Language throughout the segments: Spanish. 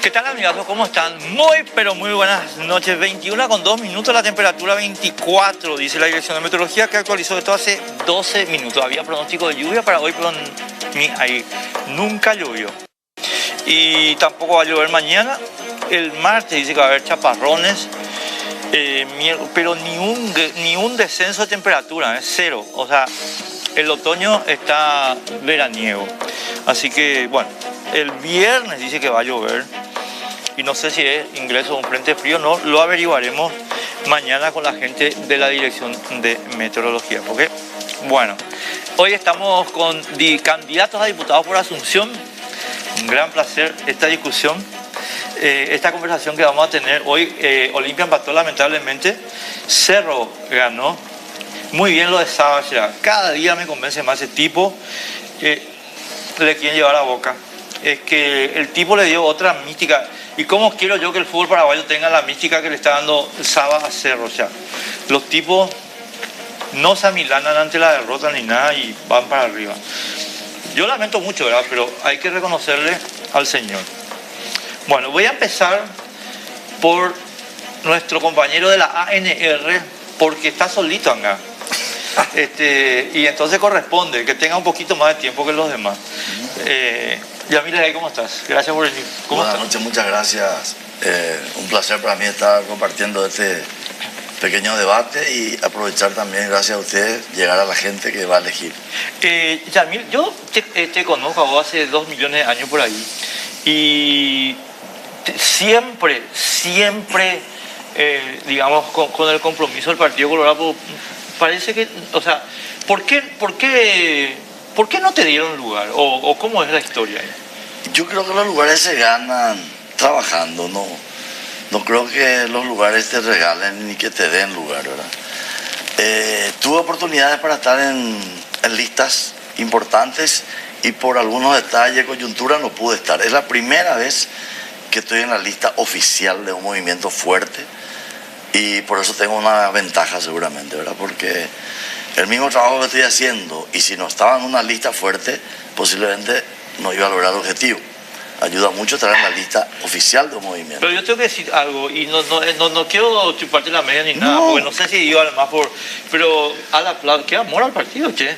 ¿Qué tal, amigos? ¿Cómo están? Muy, pero muy buenas noches. 21:02, la temperatura 24, dice la Dirección de Meteorología, que actualizó esto hace 12 minutos. Había pronóstico de lluvia para hoy, pero ahí nunca llovió. Y tampoco va a llover mañana. El martes dice que va a haber chaparrones, pero ni un descenso de temperatura, es cero. O sea, el otoño está veraniego. Así que, bueno, el viernes dice que va a llover. Y no sé si es ingreso de un frente frío, no, lo averiguaremos mañana con la gente de la Dirección de Meteorología. Porque, bueno, hoy estamos con candidatos a diputados por Asunción. Un gran placer esta discusión, esta conversación que vamos a tener hoy. Olimpia empató lamentablemente, Cerro ganó. Muy bien lo de Saavedra, cada día me convence más ese tipo, le quieren llevar a Boca. Es que el tipo le dio otra mística. Y cómo quiero yo que el fútbol paraguayo tenga la mística que le está dando Saba a Cerro. O sea, los tipos no se amilanan ante la derrota ni nada y van para arriba. Yo lamento mucho, ¿verdad? Pero hay que reconocerle al señor. Bueno, voy a empezar por nuestro compañero de la ANR, porque está solito acá. Y entonces corresponde que tenga un poquito más de tiempo que los demás. Yamile, ¿cómo estás? Gracias por venir. Buenas noches, muchas gracias. Un placer para mí estar compartiendo este pequeño debate y aprovechar también, gracias a ustedes, llegar a la gente que va a elegir. Yamil, yo te conozco a vos hace 2 millones de años por ahí y siempre, digamos, con el compromiso del Partido Colorado, parece que, o sea, ¿por qué no te dieron lugar? ¿O cómo es la historia ahí? Yo creo que los lugares se ganan trabajando, no creo que los lugares te regalen ni que te den lugar, ¿verdad? Tuve oportunidades para estar en listas importantes y por algunos detalles, coyuntura, no pude estar. Es la primera vez que estoy en la lista oficial de un movimiento fuerte y por eso tengo una ventaja seguramente, ¿verdad? Porque el mismo trabajo que estoy haciendo, y si no estaba en una lista fuerte, posiblemente no iba a lograr el objetivo. Ayuda mucho estar en la lista oficial de un movimiento. Pero yo tengo que decir algo, y no quiero chuparte la media ni nada, porque no sé si iba más por... Pero qué amor al partido, che.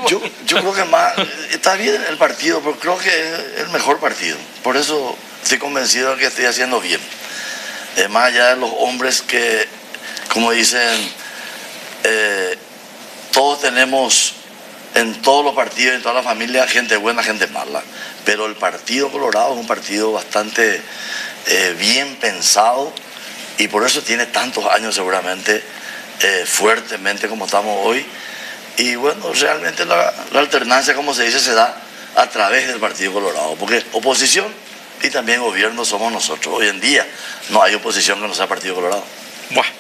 Yo creo que más... Está bien el partido, pero creo que es el mejor partido. Por eso estoy convencido de que estoy haciendo bien. Más allá de los hombres que, como dicen... todos tenemos en todos los partidos, en toda la familia, gente buena, gente mala, pero el Partido Colorado es un partido bastante bien pensado y por eso tiene tantos años seguramente, fuertemente como estamos hoy. Y bueno, realmente la alternancia, como se dice, se da a través del Partido Colorado, porque oposición y también gobierno somos nosotros. Hoy en día no hay oposición que no sea Partido Colorado. Bueno,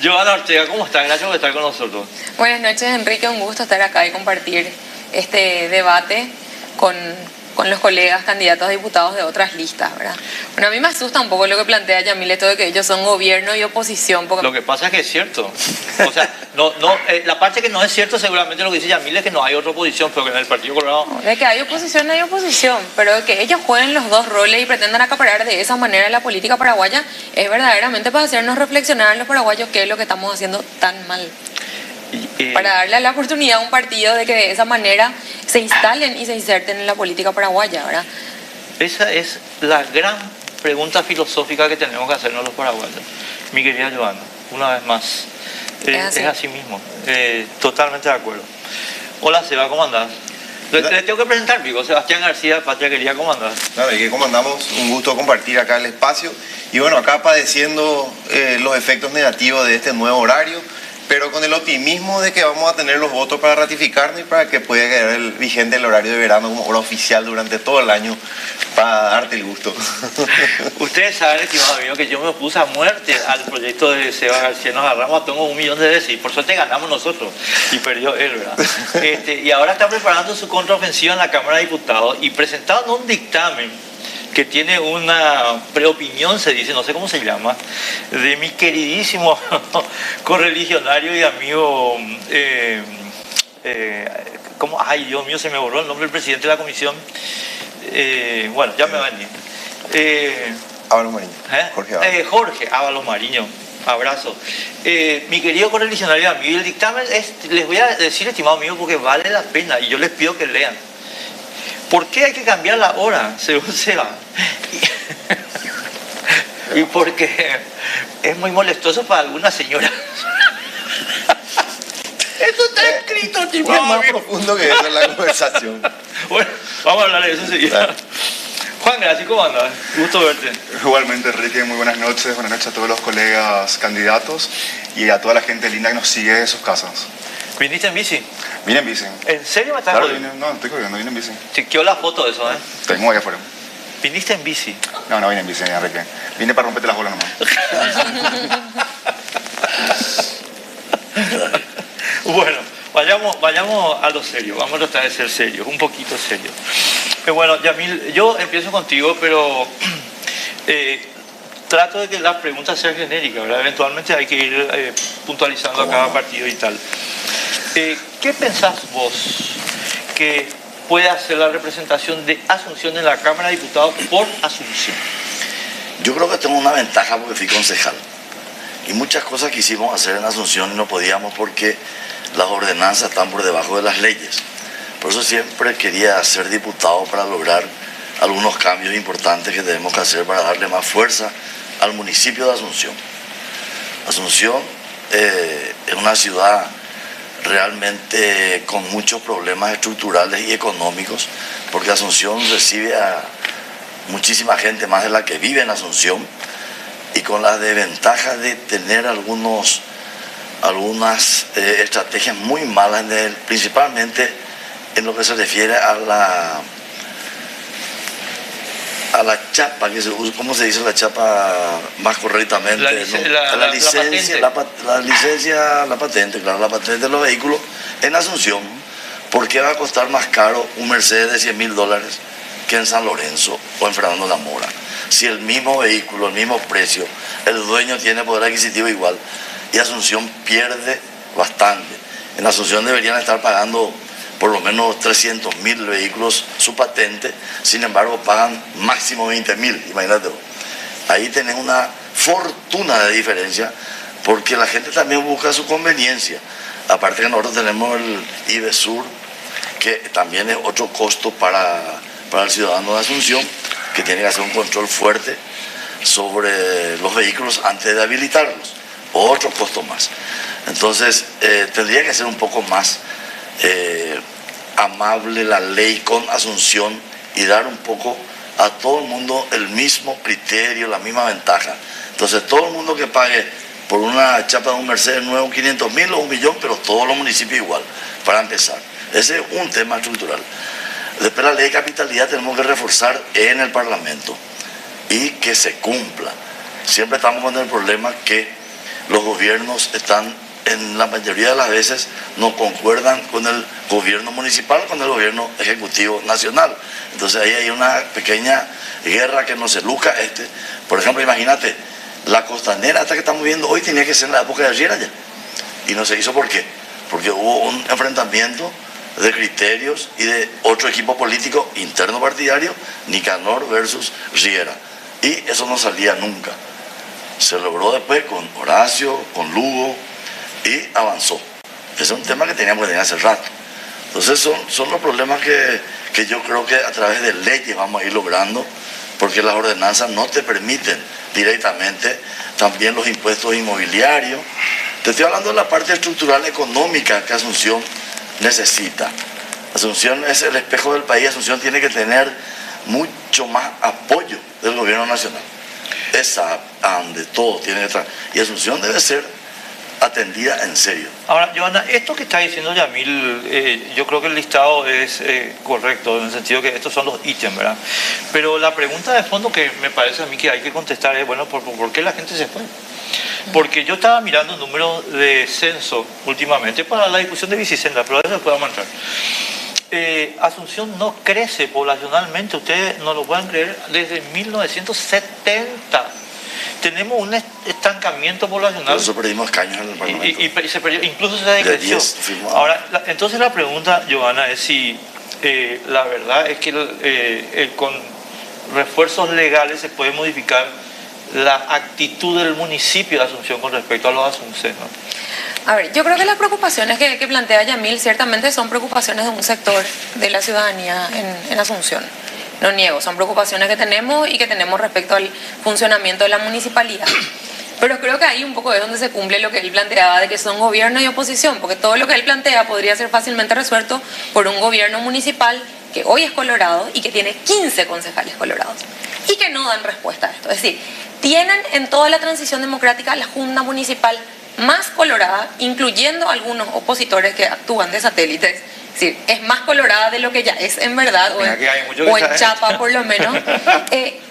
Joana Ortega, ¿cómo estás? Gracias por estar con nosotros. Buenas noches, Enrique, un gusto estar acá y compartir este debate con los colegas candidatos a diputados de otras listas, ¿verdad? Bueno, a mí me asusta un poco lo que plantea Yamil, esto de que ellos son gobierno y oposición. Porque... Lo que pasa es que es cierto. O sea, la parte que no es cierto seguramente lo que dice Yamil es que no hay otra oposición, pero que en el Partido Colorado... No, de que hay oposición, pero de que ellos jueguen los dos roles y pretendan acaparar de esa manera la política paraguaya es verdaderamente para hacernos reflexionar a los paraguayos qué es lo que estamos haciendo tan mal. Para darle la oportunidad a un partido de que de esa manera se instalen y se inserten en la política paraguaya, ¿verdad? Esa es la gran pregunta filosófica que tenemos que hacernos los paraguayos. Mi querida Joana, una vez más, es así mismo, totalmente de acuerdo. Hola Seba, ¿cómo andás? Le tengo que presentar, Pico, Sebastián García, Patria Querida, ¿cómo andás? Claro, y que cómo andamos, un gusto compartir acá el espacio. Y bueno, acá padeciendo los efectos negativos de este nuevo horario, pero con el optimismo de que vamos a tener los votos para ratificarnos y para que pueda quedar vigente el horario de verano como hora oficial durante todo el año, para darte el gusto. Ustedes saben, estimado amigo, que yo me opuse a muerte al proyecto de Seba García. Nos agarramos a todo 1 millón de veces y por suerte ganamos nosotros y perdió él, ¿verdad? Y ahora está preparando su contraofensiva en la Cámara de Diputados y presentando un dictamen que tiene una preopinión, se dice, no sé cómo se llama, de mi queridísimo correligionario y amigo, ay Dios mío, se me borró el nombre del presidente de la comisión, Bueno, ya me van a ir. Ábalos Mariño. Jorge Ábalos Mariño. Abrazo. Mi querido correligionario amigo, el dictamen les voy a decir, estimado amigo, porque vale la pena y yo les pido que lean. ¿Por qué hay que cambiar la hora, según Seba? Y porque es muy molestoso para algunas señoras. Esto está escrito, estimado Es más amigo. profundo que eso en la conversación. Bueno, vamos a hablar de eso enseguida. Juan, gracias, ¿cómo andas? Gusto verte. Igualmente, Enrique, muy buenas noches a todos los colegas candidatos y a toda la gente linda que nos sigue de sus casas. ¿Viniste en bici? Vine en bici. ¿En serio me estás Claro, jodiendo? no, estoy jodiendo, vine en bici. Chequeó la foto de eso, ¿eh? Tengo ahí afuera. ¿Viniste en bici? No, no vine en bici, Enrique. Vine para romperte las bolas nomás. Bueno, vayamos a lo serio, vamos a tratar de ser serios, un poquito serios. Bueno, Yamil, yo empiezo contigo, pero trato de que las preguntas sean genéricas, ¿verdad? Eventualmente hay que ir puntualizando a cada partido y tal. ¿Qué pensás vos que puede hacer la representación de Asunción en la Cámara de Diputados por Asunción? Yo creo que tengo una ventaja porque fui concejal. Y muchas cosas quisimos hacer en Asunción y no podíamos porque las ordenanzas están por debajo de las leyes. Por eso siempre quería ser diputado para lograr algunos cambios importantes que tenemos que hacer para darle más fuerza al municipio de Asunción. Asunción es una ciudad realmente con muchos problemas estructurales y económicos, porque Asunción recibe a muchísima gente más de la que vive en Asunción, y con las desventajas de tener algunas estrategias muy malas, principalmente en lo que se refiere a la chapa, que se usa, ¿cómo se dice la chapa más correctamente? La licencia, la patente, claro, la patente de los vehículos en Asunción. ¿Por qué va a costar más caro un Mercedes de $100.000 que en San Lorenzo o en Fernando La Mora? Si el mismo vehículo, el mismo precio, el dueño tiene poder adquisitivo igual, y Asunción pierde bastante. En Asunción deberían estar pagando por lo menos 300.000 vehículos su patente, sin embargo pagan máximo 20.000, imagínate. Ahí tenés una fortuna de diferencia, porque la gente también busca su conveniencia. Aparte que nosotros tenemos el IBESUR, que también es otro costo para el ciudadano de Asunción, que tiene que hacer un control fuerte sobre los vehículos antes de habilitarlos, otro costo más. Entonces, tendría que ser un poco más amable la ley con Asunción y dar un poco a todo el mundo el mismo criterio, la misma ventaja. Entonces, todo el mundo que pague por una chapa de un Mercedes nuevo 500.000 o 1.000.000, pero todos los municipios igual, para empezar. Ese es un tema estructural. Después la ley de capitalidad tenemos que reforzar en el Parlamento y que se cumpla. Siempre estamos con el problema que los gobiernos están, en la mayoría de las veces, no concuerdan con el gobierno municipal, con el gobierno ejecutivo nacional. Entonces ahí hay una pequeña guerra que nos eluca. Por ejemplo, imagínate, la costanera esta que estamos viendo hoy tenía que ser en la época de Riera ya. Y no se hizo. ¿Por qué? Porque hubo un enfrentamiento de criterios y de otro equipo político interno partidario, Nicanor versus Riera. Y eso no salía nunca. Se logró después con Horacio, con Lugo, y avanzó. Ese es un tema que teníamos que tener hace rato. Entonces son los problemas que yo creo que a través de leyes vamos a ir logrando, porque las ordenanzas no te permiten directamente. También los impuestos inmobiliarios. Te estoy hablando de la parte estructural económica que Asunción necesita. Asunción es el espejo del país. Asunción tiene que tener mucho más apoyo del gobierno nacional. Esa de todo tiene que estar. Y Asunción debe ser atendida en serio. Ahora, Johanna, esto que está diciendo Yamil, yo creo que el listado es correcto, en el sentido que estos son los ítems, ¿verdad? Pero la pregunta de fondo que me parece a mí que hay que contestar es, bueno, ¿por qué la gente se fue? Porque yo estaba mirando números de censo últimamente para la discusión de Bicicenda, pero eso después vamos a entrar. Asunción no crece poblacionalmente, ustedes no lo pueden creer, desde 1970. Tenemos un estancamiento poblacional. Por eso perdimos escaños en el Parlamento. Y se perdió, incluso se decreció. Ahora, entonces la pregunta, Johanna, es si la verdad es que con refuerzos legales se puede modificar la actitud del municipio de Asunción con respecto a los asuncenos. A ver, yo creo que las preocupaciones que plantea Yamil ciertamente son preocupaciones de un sector de la ciudadanía en Asunción. No niego, son preocupaciones que tenemos y que tenemos respecto al funcionamiento de la municipalidad. Pero creo que ahí un poco es donde se cumple lo que él planteaba de que son gobierno y oposición, porque todo lo que él plantea podría ser fácilmente resuelto por un gobierno municipal que hoy es colorado y que tiene 15 concejales colorados y que no dan respuesta a esto. Es decir, tienen en toda la transición democrática la junta municipal más colorada, incluyendo algunos opositores que actúan de satélites. Es decir, es más colorada de lo que ya es en verdad, o en Chapa por lo menos,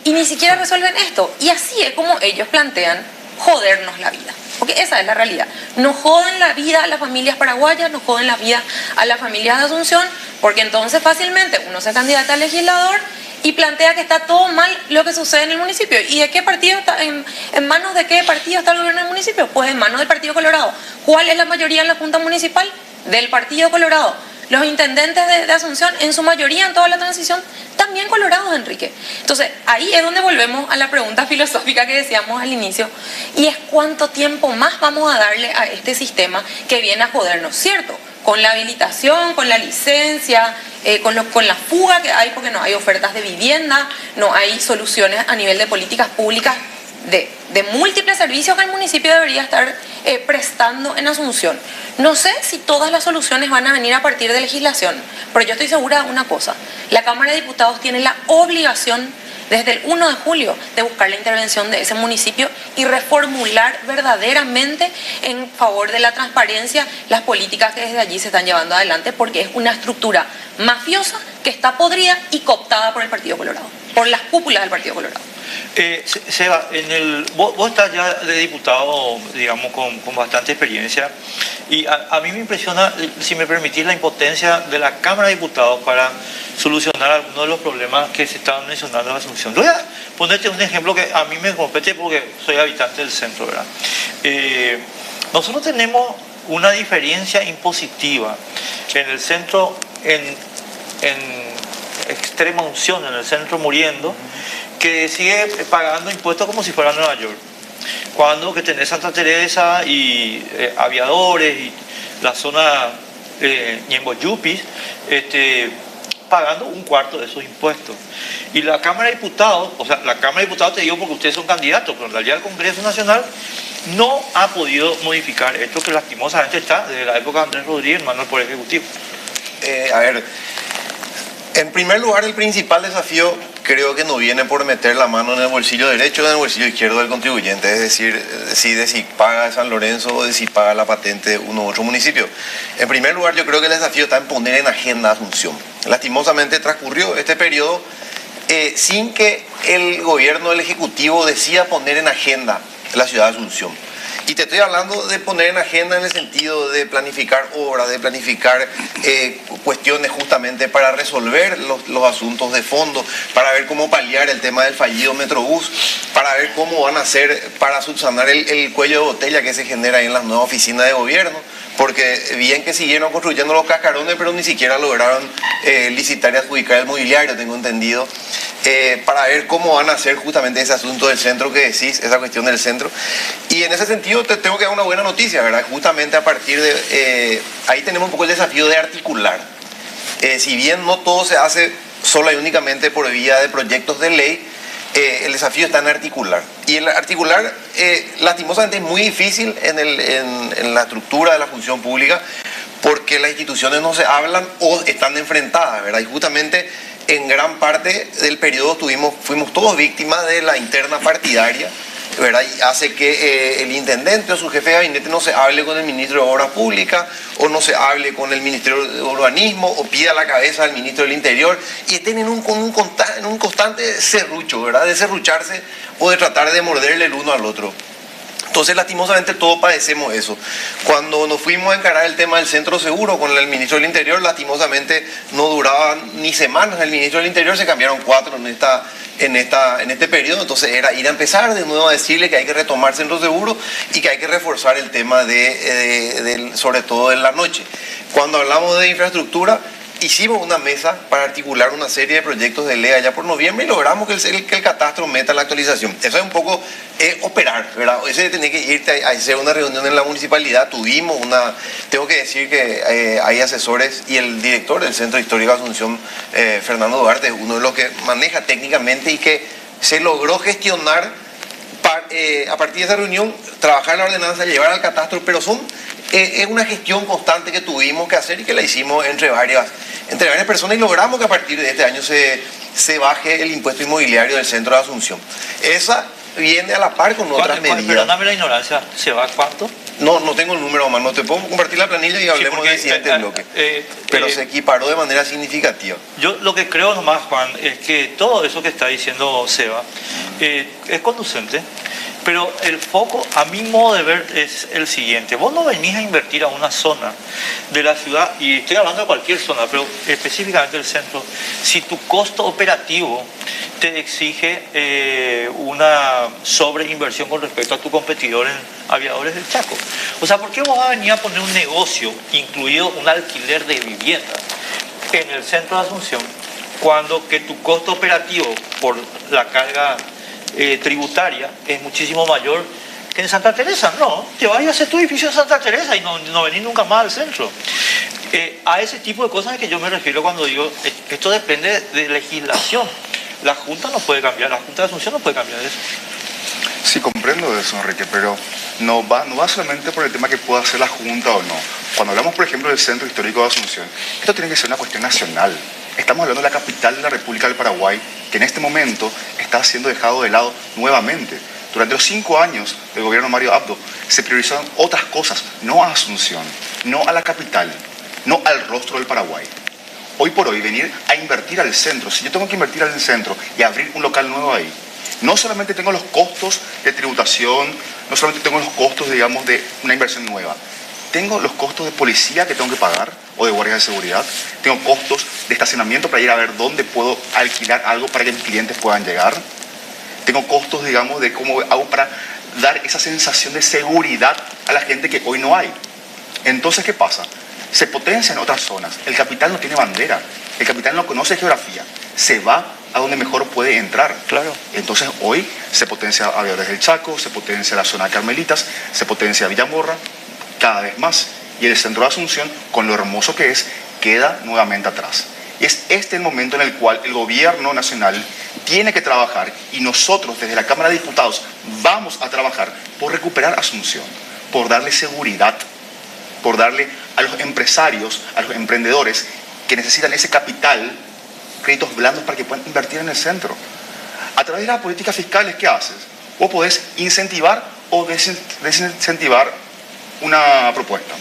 y ni siquiera resuelven esto. Y así es como ellos plantean jodernos la vida, porque esa es la realidad. Nos joden la vida a las familias paraguayas, nos joden la vida a las familias de Asunción, porque entonces fácilmente uno se candidata a legislador y plantea que está todo mal lo que sucede en el municipio. ¿Y de qué partido está, en manos de qué partido está el gobierno del municipio? Pues en manos del Partido Colorado. ¿Cuál es la mayoría en la Junta Municipal? Del Partido Colorado. Los intendentes de Asunción, en su mayoría en toda la transición, también colorados, Enrique. Entonces, ahí es donde volvemos a la pregunta filosófica que decíamos al inicio, y es cuánto tiempo más vamos a darle a este sistema que viene a jodernos, ¿cierto? Con la habilitación, con la licencia, con la fuga que hay porque no hay ofertas de vivienda, no hay soluciones a nivel de políticas públicas de múltiples servicios que el municipio debería estar prestando en Asunción. No sé si todas las soluciones van a venir a partir de legislación, pero yo estoy segura de una cosa: la Cámara de Diputados tiene la obligación desde el 1 de julio de buscar la intervención de ese municipio y reformular verdaderamente en favor de la transparencia las políticas que desde allí se están llevando adelante, porque es una estructura mafiosa que está podrida y cooptada por el Partido Colorado, por las cúpulas del Partido Colorado. Seba, vos estás ya de diputado, digamos, con bastante experiencia, y a mí me impresiona, si me permitís, la impotencia de la Cámara de Diputados para solucionar algunos de los problemas que se estaban mencionando en Asunción. Voy a ponerte un ejemplo que a mí me compete porque soy habitante del centro, ¿verdad? Nosotros tenemos una diferencia impositiva en el centro, en Extrema Unción, en el centro Muriendo, que sigue pagando impuestos como si fuera Nueva York. Cuando que tenés Santa Teresa y Aviadores y la zona Ñembo Yupis, pagando un cuarto de esos impuestos. Y la Cámara de Diputados, o sea, la Cámara de Diputados, te digo porque ustedes son candidatos, pero en realidad el Congreso Nacional no ha podido modificar esto que lastimosamente está desde la época de Andrés Rodríguez, mano del Poder Ejecutivo. A ver, en primer lugar, el principal desafío creo que no viene por meter la mano en el bolsillo derecho o en el bolsillo izquierdo del contribuyente, es decir, de si paga San Lorenzo o de si paga la patente de uno u otro municipio. En primer lugar, yo creo que el desafío está en poner en agenda Asunción. Lastimosamente transcurrió este periodo sin que el gobierno del Ejecutivo decida poner en agenda la ciudad de Asunción. Y te estoy hablando de poner en agenda en el sentido de planificar obras, de planificar cuestiones justamente para resolver los asuntos de fondo, para ver cómo paliar el tema del fallido Metrobús, para ver cómo van a hacer para subsanar el cuello de botella que se genera ahí en las nuevas oficinas de gobierno, porque bien que siguieron construyendo los cascarones, pero ni siquiera lograron licitar y adjudicar el mobiliario, tengo entendido, para ver cómo van a hacer justamente ese asunto del centro que decís, esa cuestión del centro. Y en ese sentido te tengo que dar una buena noticia, ¿verdad? Justamente a partir de ahí tenemos un poco el desafío de articular. Si bien no todo se hace sola y únicamente por vía de proyectos de ley, el desafío está en articular. Y el articular, lastimosamente, es muy difícil en la estructura de la función pública, porque las instituciones no se hablan o están enfrentadas, ¿verdad? Y justamente en gran parte del periodo fuimos todos víctimas de la interna partidaria, ¿verdad? Y hace que el intendente o su jefe de gabinete no se hable con el ministro de Obras Públicas o no se hable con el ministro de Urbanismo o pida la cabeza al ministro del Interior y estén en un constante serrucho, ¿verdad? De serrucharse o de tratar de morderle el uno al otro. Entonces, lastimosamente, todos padecemos eso. Cuando nos fuimos a encarar el tema del centro seguro con el ministro del Interior, lastimosamente no duraba ni semanas. El ministro del Interior se cambiaron 4 en este periodo. Entonces, era ir a empezar de nuevo a decirle que hay que retomar centro seguro y que hay que reforzar el tema sobre todo en la noche. Cuando hablamos de infraestructura, hicimos una mesa para articular una serie de proyectos de ley allá por noviembre y logramos que el catastro meta la actualización. Eso es un poco operar, ¿verdad? Ese de tener que irte a hacer una reunión en la municipalidad, tuvimos una... Tengo que decir que hay asesores y el director del Centro Histórico de Asunción, Fernando Duarte, es uno de los que maneja técnicamente y que se logró gestionar a partir de esa reunión, trabajar la ordenanza, llevar al catastro, pero es una gestión constante que tuvimos que hacer y que la hicimos entre varias personas y logramos que a partir de este año se baje el impuesto inmobiliario del Centro de Asunción. Esa viene a la par con otras medidas. Perdóname la ignorancia, ¿se va a cuánto? No tengo el número, Omar, no te puedo compartir la planilla y hablemos del siguiente bloque. Pero se equiparó de manera significativa. Yo lo que creo nomás, Juan, es que todo eso que está diciendo Seba es conducente, pero el foco, a mi modo de ver, es el siguiente. Vos no venís a invertir a una zona de la ciudad, y estoy hablando de cualquier zona, pero específicamente el centro, si tu costo operativo te exige una sobreinversión con respecto a tu competidor en Aviadores del Chaco. O sea, ¿por qué vos vas a venir a poner un negocio, incluido un alquiler de vivienda, en el centro de Asunción, cuando que tu costo operativo por la carga tributaria es muchísimo mayor que en Santa Teresa? No, te vas a hacer tu edificio en Santa Teresa y no venís nunca más al centro. A ese tipo de cosas es que yo me refiero cuando digo, esto depende de legislación. La Junta no puede cambiar, la Junta de Asunción no puede cambiar eso. Sí, comprendo eso, Enrique, pero no va solamente por el tema que pueda hacer la Junta o no. Cuando hablamos, por ejemplo, del Centro Histórico de Asunción, esto tiene que ser una cuestión nacional. Estamos hablando de la capital de la República del Paraguay, que en este momento está siendo dejado de lado nuevamente. Durante los 5 años del gobierno Mario Abdo se priorizaron otras cosas, no a Asunción, no a la capital, no al rostro del Paraguay. Hoy por hoy venir a invertir al centro, si yo tengo que invertir al centro y abrir un local nuevo ahí, no solamente tengo los costos de tributación, no solamente tengo los costos, digamos, de una inversión nueva, tengo los costos de policía que tengo que pagar o de guardias de seguridad, tengo costos de estacionamiento para ir a ver dónde puedo alquilar algo para que mis clientes puedan llegar, tengo costos, digamos, de cómo hago para dar esa sensación de seguridad a la gente que hoy no hay. Entonces, ¿qué pasa? Se potencia en otras zonas. El capital no tiene bandera, el capital no conoce geografía, se va a donde mejor puede entrar. Claro. Entonces hoy se potencia Aviadores del Chaco, se potencia la zona de Carmelitas, se potencia Villamorra, cada vez más. Y el centro de Asunción, con lo hermoso que es, queda nuevamente atrás. Y es este el momento en el cual el gobierno nacional tiene que trabajar, y nosotros desde la Cámara de Diputados vamos a trabajar por recuperar Asunción, por darle seguridad, por darle a los empresarios, a los emprendedores que necesitan ese capital, créditos blandos para que puedan invertir en el centro. A través de las políticas fiscales, ¿qué haces? Vos podés incentivar o desincentivar una propuesta.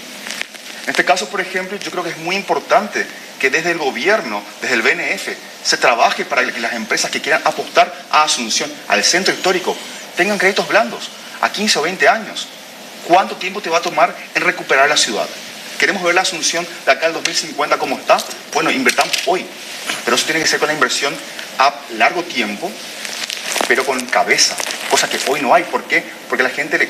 En este caso, por ejemplo, yo creo que es muy importante que desde el gobierno, desde el BNF, se trabaje para que las empresas que quieran apostar a Asunción, al centro histórico, tengan créditos blandos a 15 o 20 años. ¿Cuánto tiempo te va a tomar en recuperar la ciudad? ¿Queremos ver la Asunción de acá al 2050 como está? Bueno, invertamos hoy. Pero eso tiene que ser con la inversión a largo tiempo, pero con cabeza, cosa que hoy no hay. ¿Por qué? Porque a la gente,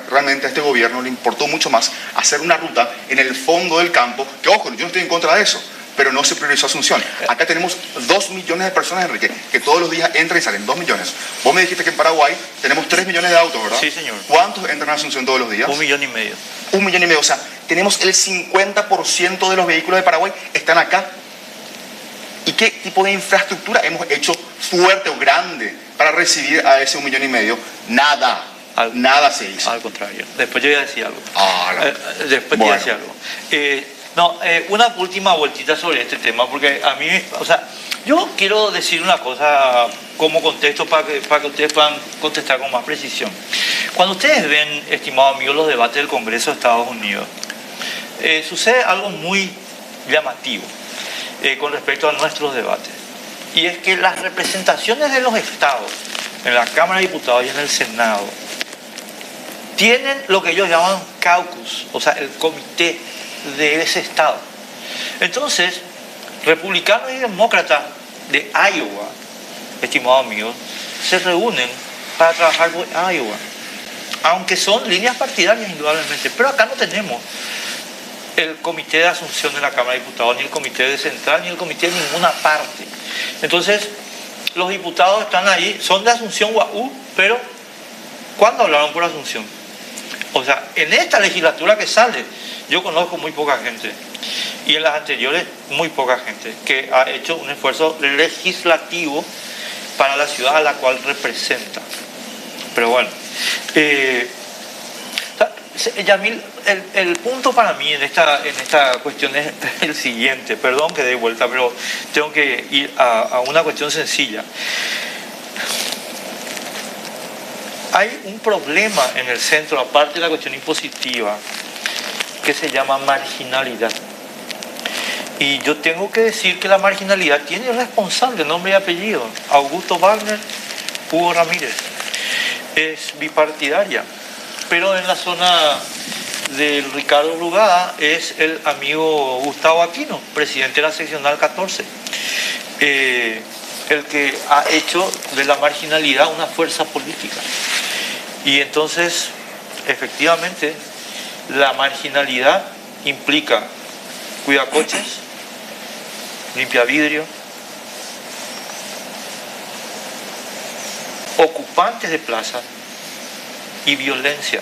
realmente a este gobierno le importó mucho más hacer una ruta en el fondo del campo, que ojo, yo no estoy en contra de eso, pero no se priorizó Asunción. Acá tenemos 2 millones de personas, Enrique, que todos los días entran y salen, 2 millones. Vos me dijiste que en Paraguay tenemos 3 millones de autos, ¿verdad? Sí, señor. ¿Cuántos entran a Asunción todos los días? 1,5 millones. 1,5 millones, o sea, tenemos el 50% de los vehículos de Paraguay están acá. ¿Y qué tipo de infraestructura hemos hecho fuerte o grande para recibir a ese 1,5 millones? Nada. Nada se hizo. Al contrario. Después yo voy a decir algo. Bueno. Después voy a decir algo. Una última vueltita sobre este tema, porque a mí, yo quiero decir una cosa como contexto para que ustedes puedan contestar con más precisión. Cuando ustedes ven, estimados amigos, los debates del Congreso de Estados Unidos, sucede algo muy llamativo con respecto a nuestros debates. Y es que las representaciones de los estados, en la Cámara de Diputados y en el Senado, tienen lo que ellos llaman caucus, o sea, el comité de ese estado. Entonces, republicanos y demócratas de Iowa, estimados amigos, se reúnen para trabajar por Iowa, aunque son líneas partidarias indudablemente, pero acá no tenemos el comité de asunción de la Cámara de Diputados, ni el comité de central, ni el comité de ninguna parte. Entonces, los diputados están ahí, son de Asunción Guaú, pero ¿cuándo hablaron por Asunción? O sea, en esta legislatura que sale, yo conozco muy poca gente, y en las anteriores muy poca gente, que ha hecho un esfuerzo legislativo para la ciudad a la cual representa. Pero bueno, Yamil, el punto para mí en esta cuestión es el siguiente. Perdón que dé vuelta, pero tengo que ir a una cuestión sencilla. Hay un problema en el centro, aparte de la cuestión impositiva, que se llama marginalidad. Y yo tengo que decir que la marginalidad tiene responsable, nombre y apellido. Augusto Wagner, Hugo Ramírez. Es bipartidaria. Pero en la zona del Ricardo Brugada es el amigo Gustavo Aquino, presidente de la seccional 14, el que ha hecho de la marginalidad una fuerza política. Y entonces, efectivamente, la marginalidad implica cuidacoches, limpia vidrio, ocupantes de plazas y violencia.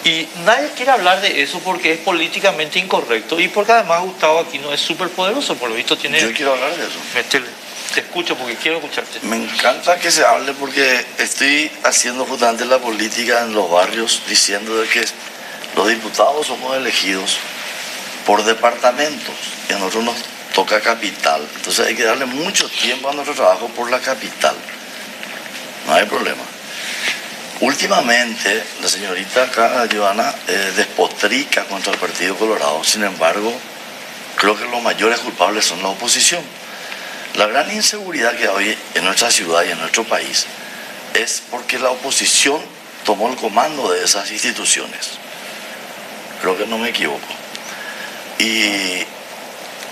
Y nadie quiere hablar de eso porque es políticamente incorrecto y porque además Gustavo Aquino es súper poderoso, por lo visto tiene... Yo quiero hablar de eso. Métele. Te escucho porque quiero escucharte. Me encanta que se hable porque estoy haciendo justamente la política en los barrios diciendo de que los diputados somos elegidos por departamentos y a nosotros nos toca capital. Entonces hay que darle mucho tiempo a nuestro trabajo por la capital. No hay problema. Últimamente, la señorita acá, Joana, despotrica contra el Partido Colorado. Sin embargo, creo que los mayores culpables son la oposición. La gran inseguridad que hay en nuestra ciudad y en nuestro país es porque la oposición tomó el comando de esas instituciones. Creo que no me equivoco. Y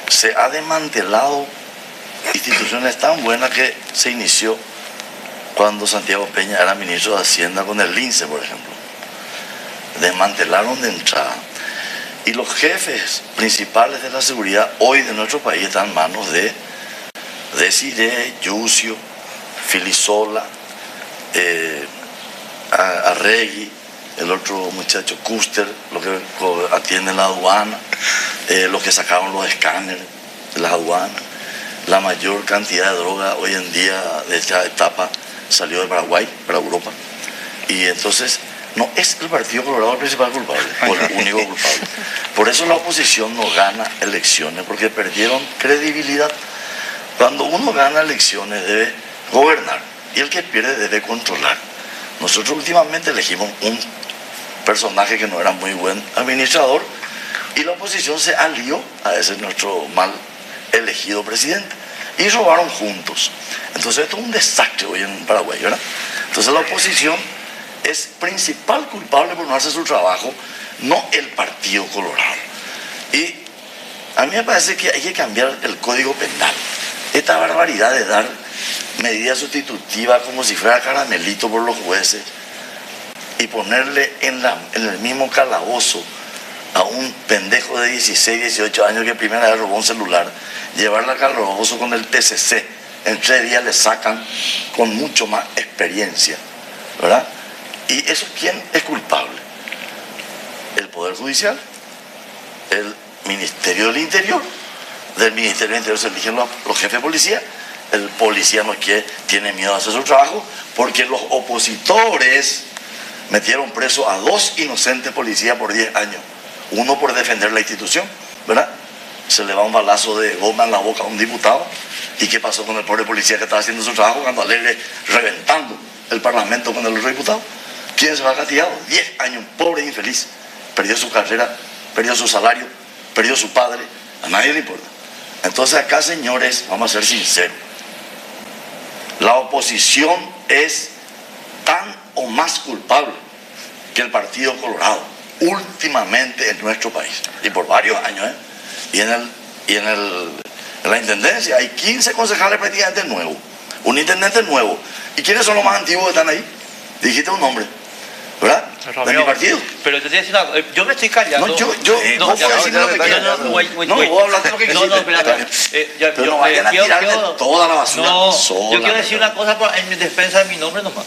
se ha desmantelado instituciones tan buenas que se inició cuando Santiago Peña era ministro de Hacienda con el Lince, por ejemplo. Desmantelaron de entrada. Y los jefes principales de la seguridad hoy de nuestro país están en manos de Desiree, Yucio, Filisola, Arregui, el otro muchacho Custer, los que atienden la aduana, los que sacaron los escáneres de las aduanas. La mayor cantidad de droga hoy en día de esta etapa salió de Paraguay para Europa. Y entonces no es el Partido Colorado el principal culpable, o el único culpable. Por eso la oposición no gana elecciones, porque perdieron credibilidad. Cuando uno gana elecciones debe gobernar y el que pierde debe controlar. Nosotros últimamente elegimos un personaje que no era muy buen administrador y la oposición se alió a ese nuestro mal elegido presidente y robaron juntos. Entonces esto es un desastre hoy en Paraguay, ¿verdad? Entonces la oposición es principal culpable por no hacer su trabajo, no el Partido Colorado. Y a mí me parece que hay que cambiar el Código Penal. Esta barbaridad de dar medidas sustitutivas como si fuera caramelito por los jueces y ponerle en el mismo calabozo a un pendejo de 16, 18 años que primera vez robó un celular, llevarla al calabozo con el PCC, en 3 días le sacan con mucho más experiencia, ¿verdad? ¿Y eso quién es culpable? El Poder Judicial, el Ministerio del Interior. Del Ministerio del Interior se eligen los jefes de policía. El policía no tiene miedo de hacer su trabajo porque los opositores metieron preso a 2 inocentes policías por 10 años. Uno por defender la institución, ¿verdad? Se le va un balazo de goma en la boca a un diputado. ¿Y qué pasó con el pobre policía que estaba haciendo su trabajo cuando alegre reventando el parlamento con el otro diputado? ¿Quién se va castigado? 10 años, pobre e infeliz. Perdió su carrera, perdió su salario, perdió su padre. A nadie le importa. Entonces acá, señores, vamos a ser sinceros. La oposición es tan o más culpable que el Partido Colorado últimamente en nuestro país. Y por varios años, ¿eh? En la intendencia hay 15 concejales prácticamente nuevos. Un intendente nuevo. ¿Y quiénes son los más antiguos que están ahí? Dijiste un nombre. ¿verdad? De mi partido. Pero te estoy diciendo, yo me estoy callando. No, yo, no, vos ya, podés decir lo que quieras. No, vos hablaste lo que no, quisiste. espera. Pero no vayan a tirarle toda la basura. No, sola, yo quiero decir una cosa en defensa de mi nombre nomás.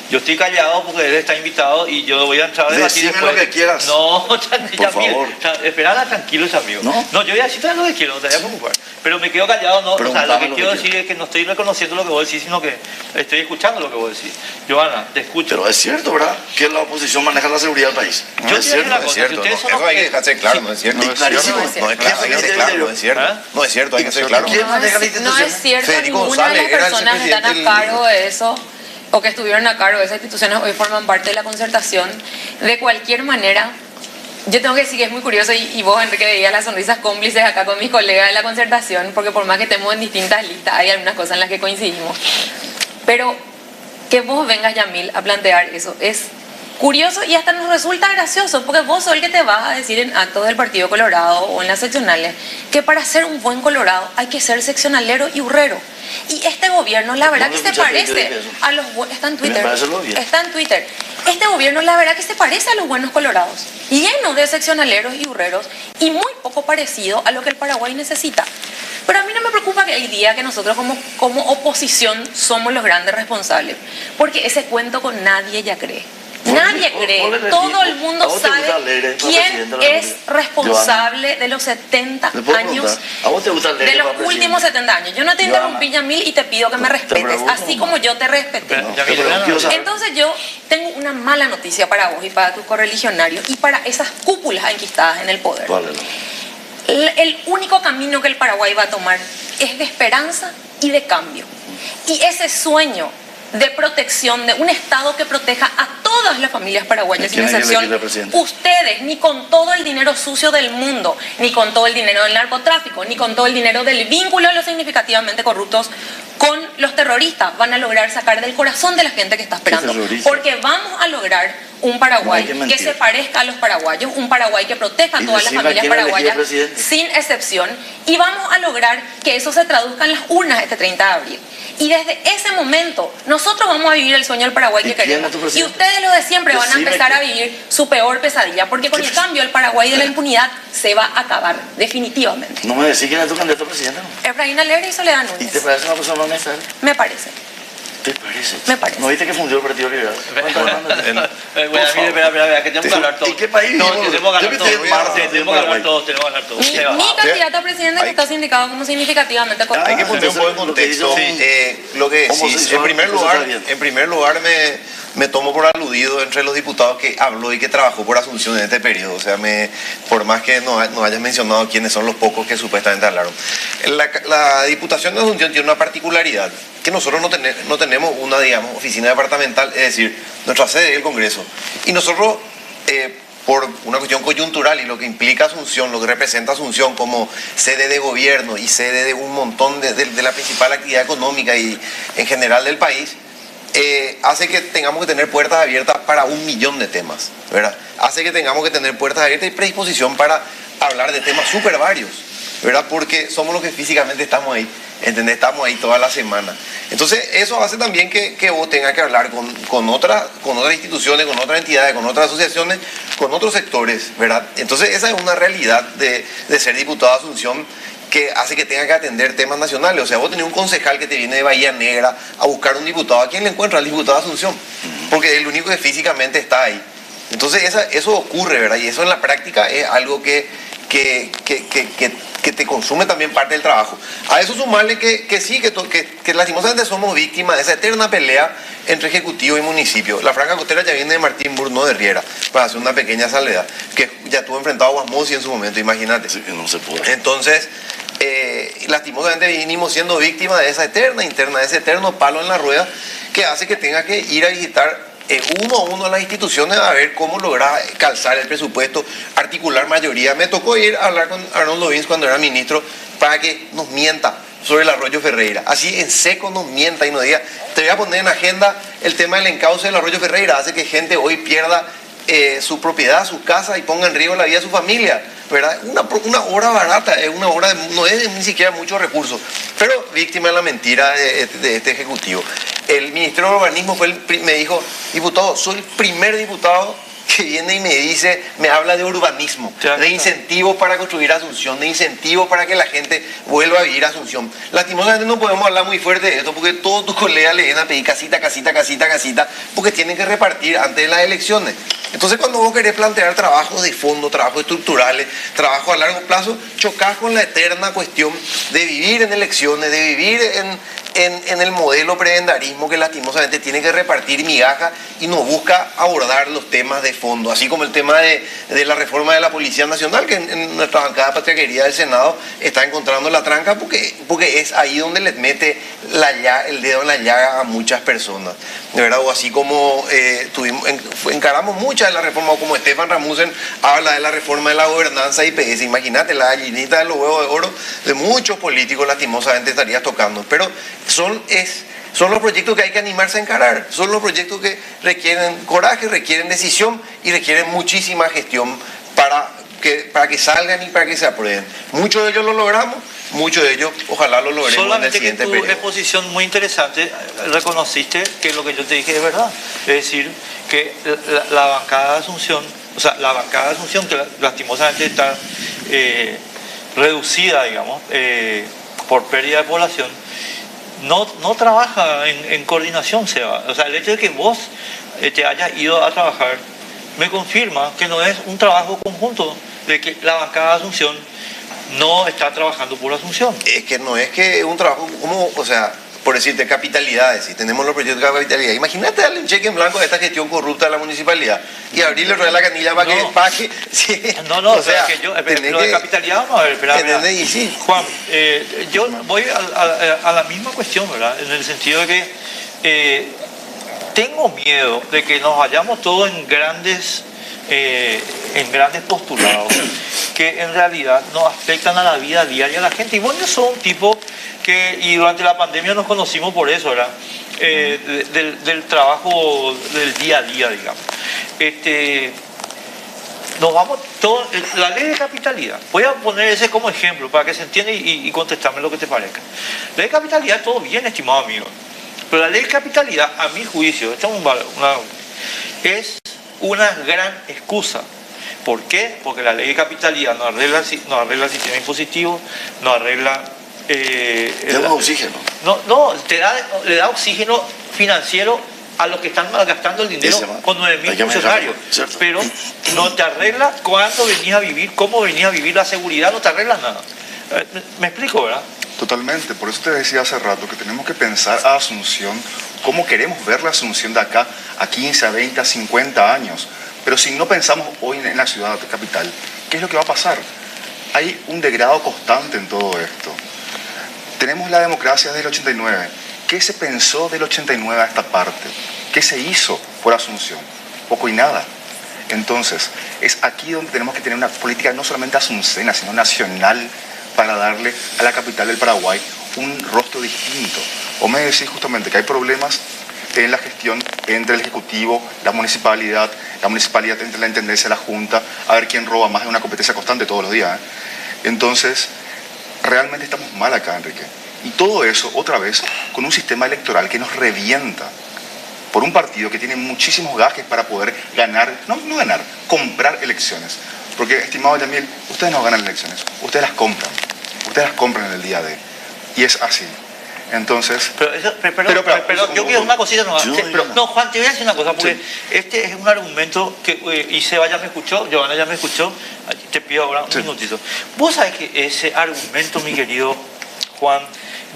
Yo estoy callado porque él está invitado y yo voy a entrar a debatir Decime después. lo que quieras. No, por favor. Esperala tranquilos, amigos. No, yo voy a decir todo lo que quiero, no te voy a preocupar. Pero me quedo callado, no. O sea, lo que quiero decir es que no estoy reconociendo lo que vos decís, sino que estoy escuchando lo que vos decís. Johanna, te escucho. Pero es cierto, ¿verdad? Que la oposición maneja la seguridad del país. Yo es te digo cierto, una no es cosa, cierto. si ustedes son Eso los hay que que- dejarse claro, no es cierto. Y clarísimo. No es cierto. No es claro, hay que ser claro, no es cierto. ¿Ah? No es cierto, hay que ser claro. ¿Quién maneja la No institución? es cierto, Federico ninguna de González las era el personas que están presidente a del- cargo de eso o que estuvieron a cargo de esas instituciones hoy forman parte de la concertación. De cualquier manera, yo tengo que decir que es muy curioso y vos, Enrique, veías las sonrisas cómplices acá con mis colegas de la concertación, porque por más que estemos en distintas listas, hay algunas cosas en las que coincidimos. Pero que vos vengas, Yamil, a plantear eso es curioso y hasta nos resulta gracioso, porque vos sos el que te vas a decir en actos del Partido Colorado o en las seccionales que para ser un buen colorado hay que ser seccionalero y urrero. Y este gobierno, la verdad que ¿Dónde se escuchaste que parece yo dije eso? a los está en Twitter. Me parece lo bien. Está en Twitter. Este gobierno, la verdad que se parece a los buenos colorados, lleno de seccionaleros y urreros y muy poco parecido a lo que el Paraguay necesita. Pero a mí no me preocupa que hay día que nosotros como oposición somos los grandes responsables, porque ese cuento con nadie ya cree. Nadie cree, todo el mundo sabe quién es responsable de los 70 ¿Le puedo años, preguntar? ¿A vos te gusta el de Leire los para últimos presidente? 70 años. Yo no te interrumpí, Yamil, y te pido que me respetes, pregunto, así mamá. como yo te respeté. Pero, No, Yamil, pero quiero saber. Entonces yo tengo una mala noticia para vos y para tus correligionarios y para esas cúpulas enquistadas en el poder. ¿Cuál es? El único camino que el Paraguay va a tomar es de esperanza y de cambio. Y ese sueño de protección, de un Estado que proteja a todas las familias paraguayas sin ¿Quién es el excepción, equipo presidente? ustedes, ni con todo el dinero sucio del mundo, ni con todo el dinero del narcotráfico, ni con todo el dinero del vínculo de los significativamente corruptos con los terroristas, van a lograr sacar del corazón de la gente que está esperando. terrorista? Porque vamos a lograr un Paraguay No hay que que mentir. se parezca a los paraguayos, un Paraguay que proteja a Y todas las decime familias quién eligió paraguayas presidente. sin excepción, y vamos a lograr que eso se traduzca en las urnas este 30 de abril. Y desde ese momento nosotros vamos a vivir el sueño del Paraguay ¿Y que quién queremos. es tu Y presidente? ustedes lo de siempre van a Decime empezar a quién. vivir su peor pesadilla, porque con el cambio el Paraguay de la impunidad se va a acabar definitivamente. No me decís quién es tu candidato a presidente, ¿no? Efraín Alegre y Soledad ¿Y te Núñez. parece una persona honesta? Me parece. ¿Te parece? Me parece. ¿No viste que fundió el Partido Liberal? Bueno, Por favor. espera, que tenemos que hablar todos. ¿En qué país No, vivimos? tenemos que Yo hablar que estoy en Marte, todos. estoy en Tenemos que hablar Paraguay. todos, tenemos que hablar todos. Se va. Mi candidato a presidente Hay- está sindicado como significativamente correcto. Hay que poner un poco en contexto lo que decís. Homosexual, En primer eso lugar, está bien. en primer lugar me tomo por aludido entre los diputados que habló y que trabajó por Asunción en este periodo. O sea, por más que no hayas mencionado quiénes son los pocos que supuestamente hablaron. La Diputación de Asunción tiene una particularidad, que nosotros no tenemos una, digamos, oficina departamental, es decir, nuestra sede es el Congreso. Y nosotros, por una cuestión coyuntural y lo que implica Asunción, lo que representa Asunción como sede de gobierno y sede de un montón de la principal actividad económica y en general del país, hace que tengamos que tener puertas abiertas para 1 millón de temas, ¿verdad? Hace que tengamos que tener puertas abiertas y predisposición para hablar de temas súper varios, ¿verdad? Porque somos los que físicamente estamos ahí, ¿entendés? Estamos ahí toda la semana. Entonces, eso hace también que vos tengas que hablar con otras instituciones, con otras entidades, con otras asociaciones, con otros sectores, ¿verdad? Entonces, esa es una realidad de ser diputado de Asunción, que hace que tenga que atender temas nacionales. O sea, vos tenés un concejal que te viene de Bahía Negra a buscar un diputado. ¿A quién le encuentra? Al diputado de Asunción, porque es el único que físicamente está ahí. Entonces, eso ocurre, ¿verdad? Y eso en la práctica es algo que te consume también parte del trabajo. A eso sumarle que sí, que lastimosamente somos víctimas de esa eterna pelea entre ejecutivo y municipio. La franja costera ya viene de Martín Burr, no de Riera, para hacer una pequeña salvedad, que ya estuvo enfrentado a Guasmosi en su momento, imagínate. Sí, que no se puede. Entonces, lastimosamente venimos siendo víctimas de esa eterna interna, de ese eterno palo en la rueda, que hace que tenga que ir a visitar uno a uno a las instituciones a ver cómo lograr calzar el presupuesto, articular mayoría. Me tocó ir a hablar con Arnoldo Vins cuando era ministro para que nos mienta sobre el Arroyo Ferreira. Así en seco nos mienta y nos diga, te voy a poner en agenda el tema del encauce del Arroyo Ferreira. Hace que gente hoy pierda su propiedad, su casa y ponga en riesgo la vida de su familia, ¿verdad? Una obra barata, es una obra no es ni siquiera muchos recursos, pero víctima de la mentira de este ejecutivo. El ministro de Urbanismo me dijo, diputado, soy el primer diputado que viene y me dice, me habla de urbanismo, de incentivos para construir Asunción, de incentivos para que la gente vuelva a vivir a Asunción. Lastimosamente no podemos hablar muy fuerte de esto porque todos tus colegas le vienen a pedir casita, porque tienen que repartir antes de las elecciones. Entonces cuando vos querés plantear trabajos de fondo, trabajos estructurales, trabajos a largo plazo, chocás con la eterna cuestión de vivir en elecciones, de vivir en el modelo prebendarismo que lastimosamente tiene que repartir migajas y no busca abordar los temas de fondo, así como el tema de la reforma de la Policía Nacional, que en nuestra bancada patriarquería del Senado está encontrando la tranca porque es ahí donde les mete el dedo en la llaga a muchas personas, de verdad. O así como encaramos muchas de las reformas, como Estefan Ramusen habla de la reforma de la gobernanza IPS, imagínate la gallinita de los huevos de oro de muchos políticos lastimosamente estarías tocando, pero son los proyectos que hay que animarse a encarar, son los proyectos que requieren coraje, requieren decisión y requieren muchísima gestión para que salgan y para que se aprueben. Muchos de ellos lo logramos, muchos de ellos ojalá lo logremos. Solamente en el siguiente que en tu periodo. exposición muy interesante reconociste que lo que yo te dije es verdad, es decir, que la bancada de Asunción, que lastimosamente está reducida, digamos, por pérdida de población, no trabaja en coordinación, Seba. O sea, el hecho de que vos te hayas ido a trabajar me confirma que no es un trabajo conjunto, de que la bancada de Asunción no está trabajando por Asunción. Es que no es que es un trabajo como, o sea, por decirte, capitalidades, si tenemos los proyectos de capitalidad. Imagínate darle un cheque en blanco a esta gestión corrupta de la municipalidad y abrirle rueda la canilla para que pague. Sí. No, o sea, que yo, lo de capitalidad, vamos a ver, espera. Y sí. Juan, yo voy a la misma cuestión, ¿verdad? En el sentido de que tengo miedo de que nos vayamos todos en grandes postulados que en realidad nos afectan a la vida diaria de la gente. Y vos no sos un tipo y durante la pandemia nos conocimos por eso, ¿verdad? Del trabajo del día a día, digamos. Nos vamos todos, la ley de capitalidad, voy a poner ese como ejemplo para que se entienda y contestarme lo que te parezca. La ley de capitalidad, todo bien, estimado amigo, pero la ley de capitalidad, a mi juicio, es una gran excusa. ¿Por qué? Porque la ley de capitalidad no arregla el sistema impositivo, no arregla... oxígeno. No, le da oxígeno financiero a los que están malgastando el dinero con 9.000 funcionarios, pero no te arregla cuándo venís a vivir, cómo venís a vivir, la seguridad, no te arregla nada. ¿Me explico, verdad? Totalmente, por eso te decía hace rato que tenemos que pensar a Asunción, cómo queremos ver la Asunción de acá a 15, a 20, a 50 años. Pero si no pensamos hoy en la ciudad capital, ¿qué es lo que va a pasar? Hay un degrado constante en todo esto. Tenemos la democracia desde el 89. ¿Qué se pensó del 89 a esta parte? ¿Qué se hizo por Asunción? Poco y nada. Entonces, es aquí donde tenemos que tener una política no solamente asuncena, sino nacional, para darle a la capital del Paraguay un rostro distinto. O me decís justamente que hay problemas en la gestión entre el Ejecutivo, la municipalidad entre la Intendencia y la Junta, a ver quién roba más, es una competencia constante todos los días. Entonces, realmente estamos mal acá, Enrique. Y todo eso, otra vez, con un sistema electoral que nos revienta por un partido que tiene muchísimos gajes para poder ganar, no ganar, comprar elecciones. Porque, estimado Yamil, ustedes no ganan elecciones, ustedes las compran en el día de. Y es así. Entonces... Pero yo quiero una cosita nueva. No, Juan, te voy a decir una cosa, porque este es un argumento que, y Seba ya me escuchó, Giovanna ya me escuchó, te pido ahora un minutito. Vos sabés que ese argumento, mi querido Juan,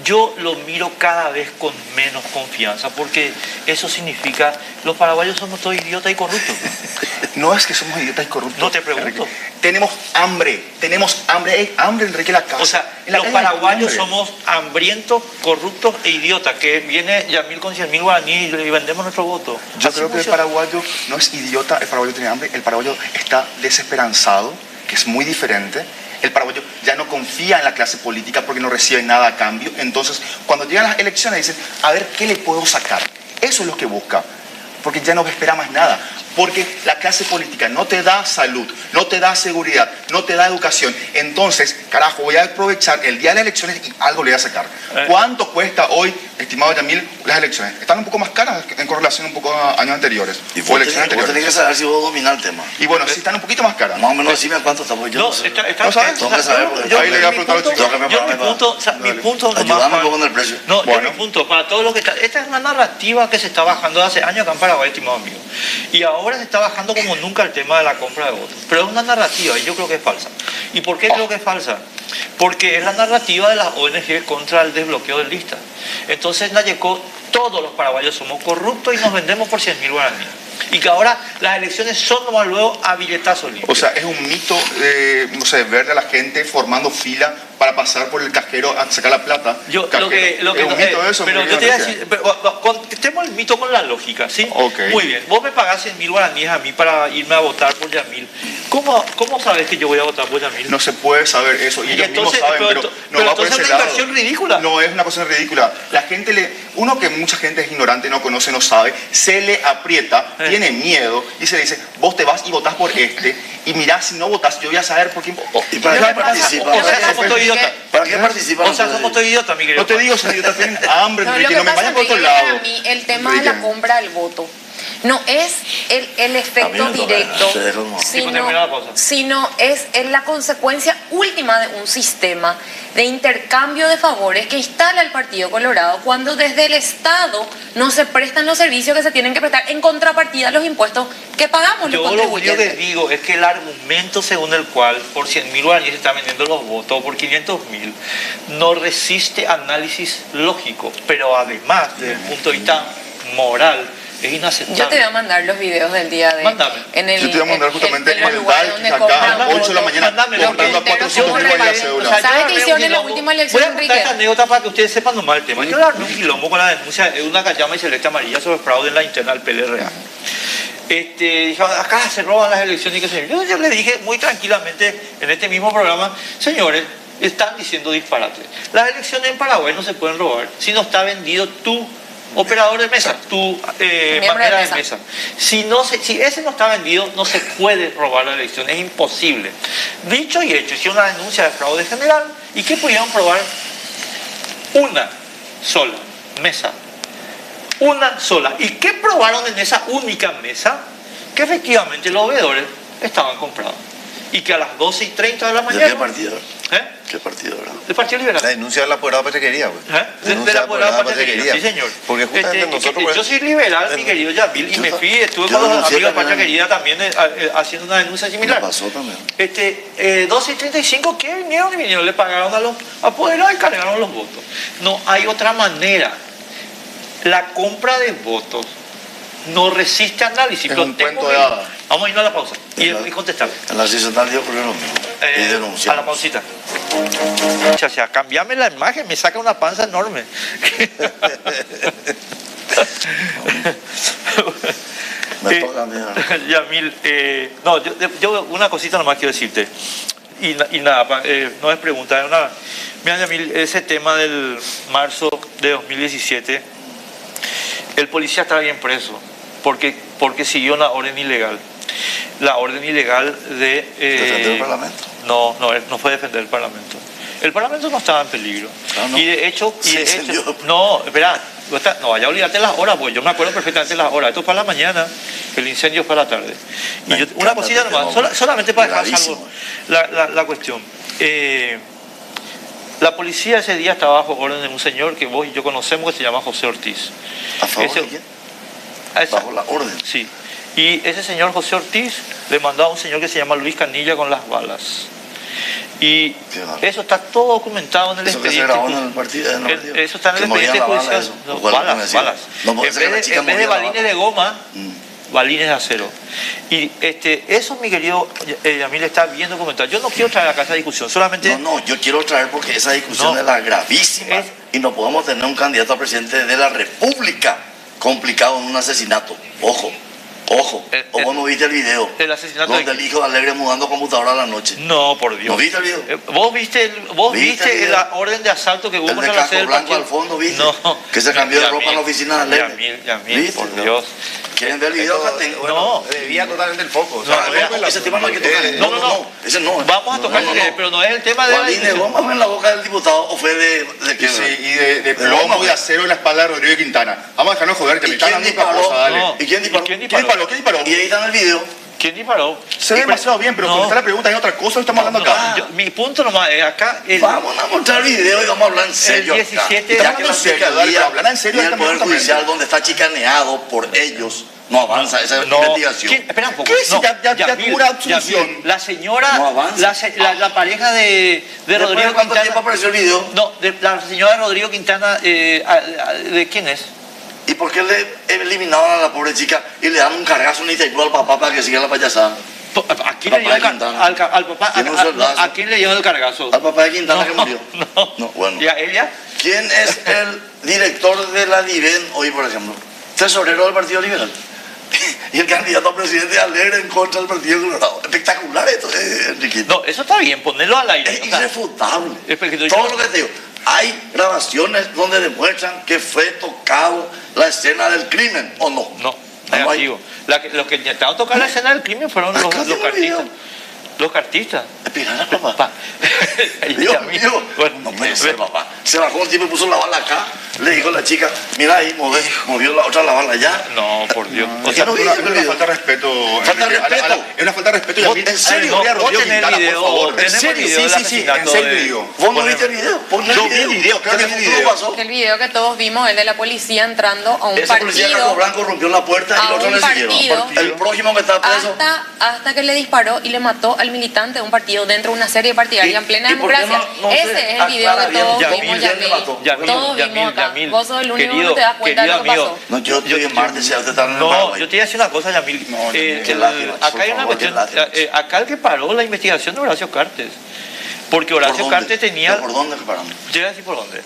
yo lo miro cada vez con menos confianza, porque eso significa, los paraguayos somos todos idiotas y corruptos. No es que somos idiotas y corruptos. No te pregunto. Enrique. Tenemos hambre, hay hambre, Enrique, en la casa. O sea, los paraguayos somos hambrientos, corruptos e idiotas, que viene Yamil con 100.000 guaraníes y vendemos nuestro voto. Yo creo que el paraguayo no es idiota, el paraguayo tiene hambre, el paraguayo está desesperanzado, que es muy diferente. El paraguayo ya no confía en la clase política porque no recibe nada a cambio. Entonces, cuando llegan las elecciones dicen, a ver, ¿qué le puedo sacar? Eso es lo que busca, porque ya no espera más nada. Porque la clase política no te da salud, no te da seguridad, no te da educación. Entonces, carajo, voy a aprovechar el día de las elecciones y algo le voy a sacar. ¿Cuánto cuesta hoy, estimado Yamil, las elecciones? Están un poco más caras en correlación un poco a años anteriores. Y vos tenés que saber si vos dominás el tema. Y bueno, sí están un poquito más caras. Más o menos decime cuánto está, porque yo no sé. ¿No sabes? Tengo que saber, porque Ahí le voy a preguntar a los chicos. Mi punto ayúdame un poco en el precio. No, Bueno. mi punto, para todo lo que está. Esta es una narrativa que se está bajando hace años acá en Paraguay, estimado amigo. Y ahora se está bajando como nunca el tema de la compra de votos. Pero es una narrativa y yo creo que es falsa. ¿Y por qué creo que es falsa? Porque es la narrativa de las ONG contra el desbloqueo de listas. Entonces, Nayeco, todos los paraguayos somos corruptos y nos vendemos por 100.000 guaraníes. Y que ahora las elecciones son nomás luego a billetazos limpios. O sea, es un mito, no sé, ver a la gente formando fila para pasar por el cajero a sacar la plata. Lo que es un mito eso. pero yo te voy a decir, contestemos el mito con la lógica, ¿sí? Okay. Muy bien, vos me pagás 100.000 guaraníes a mí para irme a votar por Yamil. ¿Cómo sabes que yo voy a votar por Yamil? No se puede saber eso, y ellos mismos saben, pero no va por ese es una lado. inversión ridícula. No es una cosa ridícula. La gente uno que mucha gente es ignorante, no conoce, no sabe, se le aprieta, tiene miedo y se le dice, vos te vas y votás por este, y mirá, si no votás, yo voy a saber por quién. ¿Y para qué participa? O sea, somos todos idiotas. ¿Para qué participan? O sea, somos todos idiotas, mi querido. No te digo, son idiotas, tienen hambre, No, Enrique, lo no que me pasa, vayan por otro Enrique, lado. para mí el tema de la Enrique. compra del voto no es el efecto directo, sino es la consecuencia última de un sistema de intercambio de favores que instala el Partido Colorado cuando desde el Estado no se prestan los servicios que se tienen que prestar en contrapartida a los impuestos que pagamos los Yo lo único contribuyentes. que digo es que el argumento según el cual por 100.000 guaraníes se están vendiendo los votos o por 500.000 no resiste análisis lógico, pero además desde el punto de vista moral es inaceptable. Yo te voy a mandar los videos del día de... Mándame. Yo te voy a mandar justamente en los el lugares DAI, donde acá compran a 8 de la votos. mañana, Mándame, comprando a porque 400 el mil tema- la o cédula. sea, ¿sabes qué hicieron en la Quilombo. última elección, Voy a contar Enrique? esta anécdota para que ustedes sepan nomás el tema. Yo le armé un quilombo con la denuncia de una cachama y celeste amarilla sobre fraude en la interna del PLRA. Dijeron, acá se roban las elecciones y qué sé yo. Yo le dije muy tranquilamente en este mismo programa, señores, están diciendo disparate. Las elecciones en Paraguay no se pueden robar si no está vendido tu operador de mesa, tu manera de mesa. Si ese no está vendido, no se puede robar la elección, es imposible. Dicho y hecho, hicieron una denuncia de fraude general y que pudieron probar una sola mesa. Una sola. ¿Y qué probaron en esa única mesa? Que efectivamente los veedores estaban comprados. Y que a las 12:30 de la mañana... ¿De qué partido? ¿Qué partido era? Del Partido Liberal. La denuncia del apoderado de Petrequería, pues. De la apoderada Pachaquería, sí señor. Porque justamente nosotros... yo soy liberal, mi querido Yamil, y me fui, estuve yo con los denuncié amigos de también. Pachaquería también haciendo una denuncia Me similar. pasó también. 12:35, ¿qué vinieron? Y vinieron, le pagaron a los apoderados y cargaron los votos. No hay otra manera. La compra de votos no resiste análisis. Es pero un tengo cuento que- de hadas. Vamos a irnos a la pausa y contestar. En la sesional dio ocurrió lo mismo. Y A la denunciamos. pausita. Chacha, cambiame la imagen, me saca una panza enorme. Me toca a mí ahora. Yamil, no, yo una cosita nomás quiero decirte. Y nada, no es pregunta, es una... Mira, Yamil, ese tema del marzo de 2017, el policía estaba bien preso, porque siguió una orden ilegal. La orden ilegal de... ¿Defender el Parlamento? No fue defender el Parlamento. El Parlamento no estaba en peligro. Ah, ¿no? Y de hecho... Se incendió. No, espera, no vaya a olvidarte las horas, pues yo me acuerdo perfectamente las horas. Esto fue a la mañana, el incendio fue a la tarde. Y Me una encanta cosita este nomás, tema, solamente para dejar gravísimo. salvo la cuestión. La policía ese día estaba bajo orden de un señor que vos y yo conocemos que se llama José Ortiz. ¿A favor Ese- de quién? a esa- Bajo la orden. Sí. Y ese señor José Ortiz le mandó a un señor que se llama Luis Canilla con las balas. Y Qué bárbaro. eso está todo documentado en el Eso que se expediente. grabó en el partido. en el partido. Eso está en el Que movían expediente la bala, judicial. eso. No, ¿O cuál es lo que me balas, decía? balas. No puede En ser que la vez de, chica en vez de movía la balines bala. de goma, Mm. balines de acero. Y eso, mi querido Yamil, está bien documentado. Yo no quiero traer acá esa discusión, solamente... No, yo quiero traer porque esa discusión No. es la gravísima Es- y no podemos tener un candidato a presidente de la República complicado en un asesinato. Ojo. ¿O vos no viste el video? el asesinato Donde de- el hijo de Alegre mudando computadora a la noche. No, por Dios. ¿No viste el video? ¿Vos viste, ¿Viste el video? la orden de asalto que hubo El de contra la sede casco del blanco partido? al fondo, ¿viste? No. Que se cambió de ropa en la oficina de Alegre. Yamil, ¿Viste? por No. Dios. ¿Quieren ver el video? Acá tengo. Bueno, No. desvía totalmente el foco. O No, Ese tema no hay que tocar. no. Ese no. Vamos a tocar, pero no es el tema de la Gualín, ¿de discusión. bomba fue en la boca del diputado o fue de qué? Sí, y de plomo y de acero en la espalda de Rodrigo Quintana. Vamos a dejarnos joder, que ¿Y me están quién dando otra disparó? cosa, dale. No. ¿Y quién disparó? ¿Quién ¿Quién disparó? ¿Quién disparó? Y ahí está en el video. ¿Quién disparó? Se ve demasiado bien, pero No. contestar la pregunta es otra cosa, estamos hablando acá. Mi punto nomás es acá. Vamos a mostrar video y vamos a hablar en serio. El acá. 17 Ya Estamos que la hablando en serio, dale, fiscalía hablar en serio y el también Poder justamente. Judicial, donde está chicaneado por ellos, no avanza esa investigación. Espera un poco. ¿Qué es? Ya Yamil, tuvo una absolución. Yamil, la señora, No avanza. la pareja de Después de Rodrigo cuánto tiempo Quintana. apareció el video. No, la señora Rodrigo Quintana, ¿de quién es? ¿Y por qué le eliminaban a la pobre chica y le dan un cargazo en Itaipú al papá para que siga la payasada? ¿A quién le dio el Quintana. al papá? Tiene un soldazo. ¿A quién le dio el cargazo? Al papá de Quintana que No, murió. no. No, bueno. ¿Y a ella? ¿Quién es el director de la DIVEN hoy, por ejemplo? Tesorero del Partido Liberal. Y el candidato a presidente alegre en contra del Partido Colorado. Espectacular esto, Enriquito. No, eso está bien, ponerlo al aire. Es o sea, irrefutable. es porque yo- Todo lo que te digo. Hay grabaciones donde demuestran que fue tocado la escena del crimen, ¿o no? No, No hay. negativo. Los que intentaron tocar la escena del crimen fueron Acá los tengo el cartistas. video. Los cartistas. Espera, papá. Pa. Dios Yamil, mío, bueno, no puede ser, papá. Se bajó un tipo y puso la bala acá. Le dijo a la chica, mira ahí, movió la otra la bala allá. No, por Dios. O sea, no vi Es el una video. falta de respeto. Falta de Enrique. respeto. Es una falta de respeto. Vos, Yamil. ¿en serio? No, Vos Rodrigo tenés Quintana, video, por favor. vos tenés ¿En serio? video del Sí, en asesinato serio de- video. ¿Vos no viste el video? Pon el Yo vi el video, claro que vi el ¿Qué video. pasó? El video que todos vimos, el de la policía entrando a un Ese policía de Carlos partido. Blanco rompió la puerta y A el otro un le siguieron. partido. El próximo que está preso. Hasta que le disparó y le mató al militante de un partido dentro de una serie partidaria en plena ¿Y por qué democracia. no se Ese es el video aclara que bien? todos Yamil, vimos, ¿quién le mató? Yamil. Todos vimos acá. Vos sos el único que no te das cuenta de lo que querido pasó. No, yo estoy en martes, ya usted está en el No, Paraguay. yo te voy a decir una cosa, Yamil. qué lástima, Acá por hay una favor, qué cuestión. lástima. Acá el que paró la investigación de Horacio Cartes. Porque ¿Por Horacio dónde? Cartes tenía. ¿Por dónde que paramos? Yo voy a decir por dónde.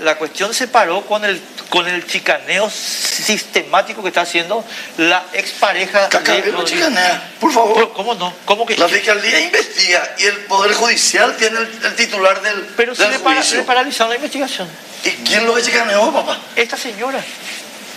La cuestión se paró con el chicaneo sistemático que está haciendo la expareja Caca, de no Rodrigo. chicanea, por favor. Pero, ¿cómo no? ¿Cómo que? La fiscalía investiga y el Poder Judicial tiene el titular del, Pero si del le juicio. paralizaron la investigación. ¿Y quién lo ve chicaneó, papá? Esta señora.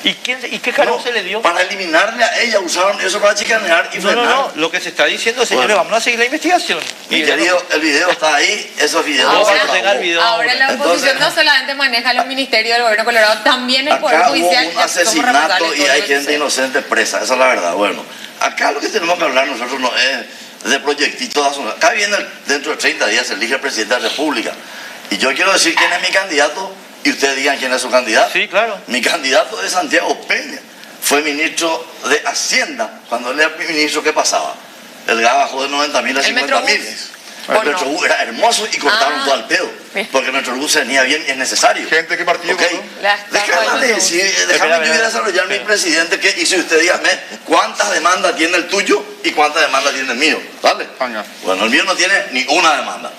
¿Y qué cargo No, se le dio? Para eliminarle a ella usaron eso para chicanear y No, no, frenar. no. Lo que se está diciendo, señores, Bueno. vamos a seguir la investigación. Mi Y querido, el video está ahí, esos videos. Ahora por tenga el favor. video. Ahora la oposición Entonces- no solamente maneja los ministerios del gobierno colorado, también el Poder Acá hubo Judicial. un y así como asesinato responsables y todo hay lo que gente sucede. inocente presa, esa es la verdad. Bueno, acá lo que tenemos que hablar nosotros no es de proyectitos nacionales. Acá viene, dentro de 30 días se elige el presidente de la República. Y yo quiero decir quién es mi candidato y ustedes digan quién es su candidato. Sí, claro. Mi candidato es Santiago Peña. Fue ministro de Hacienda. Cuando él era ministro, ¿qué pasaba? El gas bajó de 90.000 a El 50.000. Metrobús. El ¿O no? Metrobús era hermoso y cortaron Ah. todo al pedo. Bien. Porque el Metrobús se venía bien y es necesario. Gente, ¿qué partido Ok. votó? La estafa Déjame del decir, Espera, déjame yo espera, desarrollar mi espera. presidente que hizo usted dígame cuántas demandas tiene el tuyo y cuántas demandas tiene el mío. ¿Vale? Venga. Bueno, el mío no tiene ni una demanda.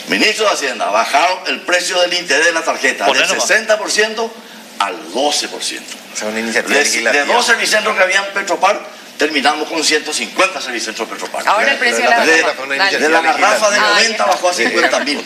Ministro de Hacienda, bajaron el precio del interés de la tarjeta Poné del nomás. 60% al 12%. O sea, una iniciativa De legislativa. 2 servicentros que habían Petropar, terminamos con 150 servicentros Petropar. Ahora el precio de la La de, tarjeta fue una Dale. de la garrafa de Ah, 90 ya. bajó a 50.000.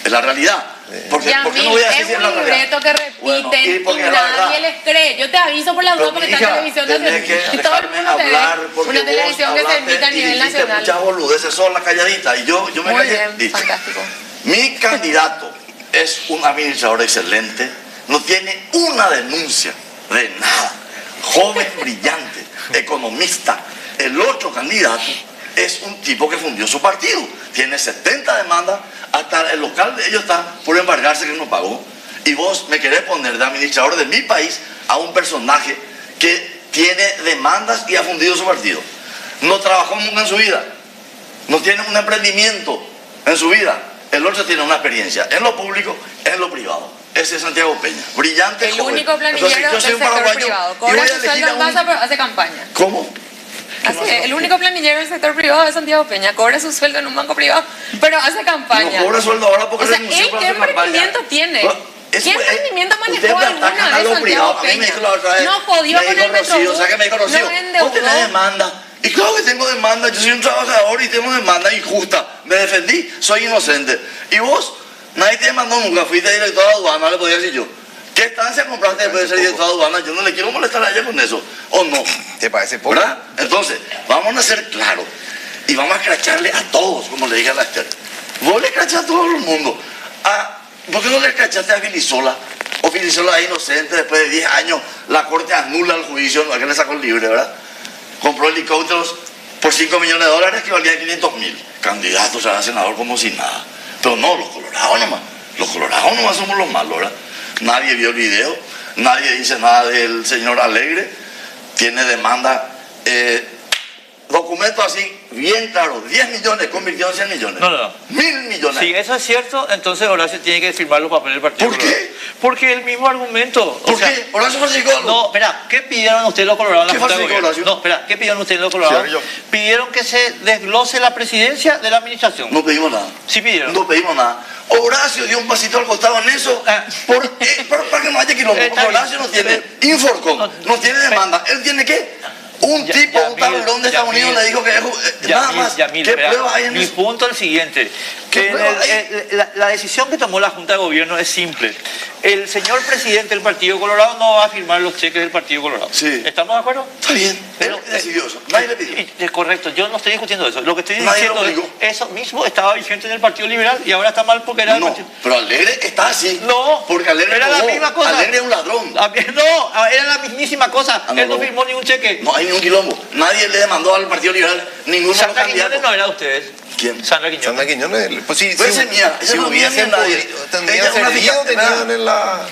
Es la realidad. ¿Por qué no Yamil, voy a decir es si es un la realidad? libreto que Bueno, repiten y porque es la verdad. nadie les cree. Yo te aviso por las Pero, dudas porque está en hija, televisión tenés nacional. que Y todo el dejarme mundo te hablar ve. porque Una vos televisión que se hablaste emite a y nivel dijiste nacional. muchas boludeces sola, calladita, y yo me Muy callé. bien, Listo. fantástico. Mi candidato es un administrador excelente, no tiene una denuncia de nada, joven, brillante, economista. El otro candidato es un tipo que fundió su partido, tiene 70 demandas, hasta el local de ellos está por embargarse que no pagó. Y vos me querés poner de administrador de mi país a un personaje que tiene demandas y ha fundido su partido. No trabajó nunca en su vida, no tiene un emprendimiento en su vida. El otro tiene una experiencia en lo público, en lo privado. Ese es Santiago Peña, brillante, El joven. único planillero Entonces, yo soy del un sector paraguayo privado. y Cobra voy a su elegir sueldo a en un- masa, pero hace campaña. ¿Cómo? Así es, el único planillero del sector privado es Santiago Peña. Cobra su sueldo en un banco privado, pero hace campaña. No cobra sueldo ahora porque O sea, renunció ¿él para qué hacer campaña. emprendimiento tiene? Bueno, ¿Qué eso es- emprendimiento ustedes manejó me alguna atacan a vez lo Santiago privado. A mí me Peña? dijo la otra vez. No jodió me con dijo el Rocío, Metrobús, ¿sabes qué me dijo Rocío? no endeudó. Vos tenés demanda. Y claro que tengo demanda. Yo soy un trabajador y tengo demanda injusta. Me defendí, soy inocente. Y vos, nadie te demandó nunca. Fuiste director de aduana, le podía decir yo. ¿Qué estancia compraste después de ser director de aduana? Yo no le quiero molestar a ella con eso, ¿o no? ¿Te parece poco? ¿Verdad? Entonces, vamos a ser claros y vamos a escracharle a todos, como le dije a la Esther. Vos le escrachás a todo el mundo. ¿Por qué no le escrachaste a Filisola? O Filisola es inocente, después de 10 años la corte anula el juicio, ¿a qué le sacó el libre, verdad? Compró helicópteros por $5 millones que valían 500.000. Candidato a senador como si nada. Pero no, los colorados nomás somos los malos, ¿verdad? Nadie vio el video, nadie dice nada del señor Alegre, tiene demanda, documentos así, bien claros, 10 millones, convirtió en 100 millones. No. 1.000 millones. Si eso es cierto, entonces Horacio tiene que firmar los papeles del partido. ¿Por qué? Porque el mismo argumento. ¿Por qué? Horacio falsificó algo. No, espera, ¿qué pidieron ustedes los colorados en ¿Qué la Junta de falsificó, Gobierno? Horacio? No, espera, ¿qué pidieron ustedes los colorados? Sí, yo. Pidieron que se desglose la presidencia de la administración. No pedimos nada. Sí pidieron. No pedimos nada. Horacio dio un pasito al costado en eso para que no haya quilombo. Está Porque Horacio no tiene Inforcom, no tiene demanda. ¿Él tiene qué? Un tablón de Estados Unidos le dijo que nada más. ¿Qué pruebas hay en Mi eso? punto es el siguiente. ¿Qué Que pruebas hay? la decisión que tomó la Junta de Gobierno es simple. El señor presidente del Partido Colorado no va a firmar los cheques del Partido Colorado. Sí. ¿Estamos de acuerdo? Está bien, Pero, él decidió eso. Nadie le pidió. Es correcto, yo no estoy discutiendo eso. Lo que estoy Nadie diciendo lo es obligó. eso mismo estaba vigente en el Partido Liberal y ahora está mal porque era del No, Partido. pero Alegre está así. No, porque Alegre era la robó. misma cosa. Alegre es un ladrón. No, era la mismísima cosa. Ah, no, Él no no. firmó ningún cheque. No hay ningún quilombo. Nadie le demandó al Partido Liberal ninguno de los Sandra Quiñones candidatos. no era de ustedes. ¿Quién? Sandra Quiñones. Sandra Quiñones, pues sí, Pues esa es mía, esa si no es mía hubiesen ni nadie. podido, tendrían Ella es una servido, fíjate, tenían ¿verdad? en la...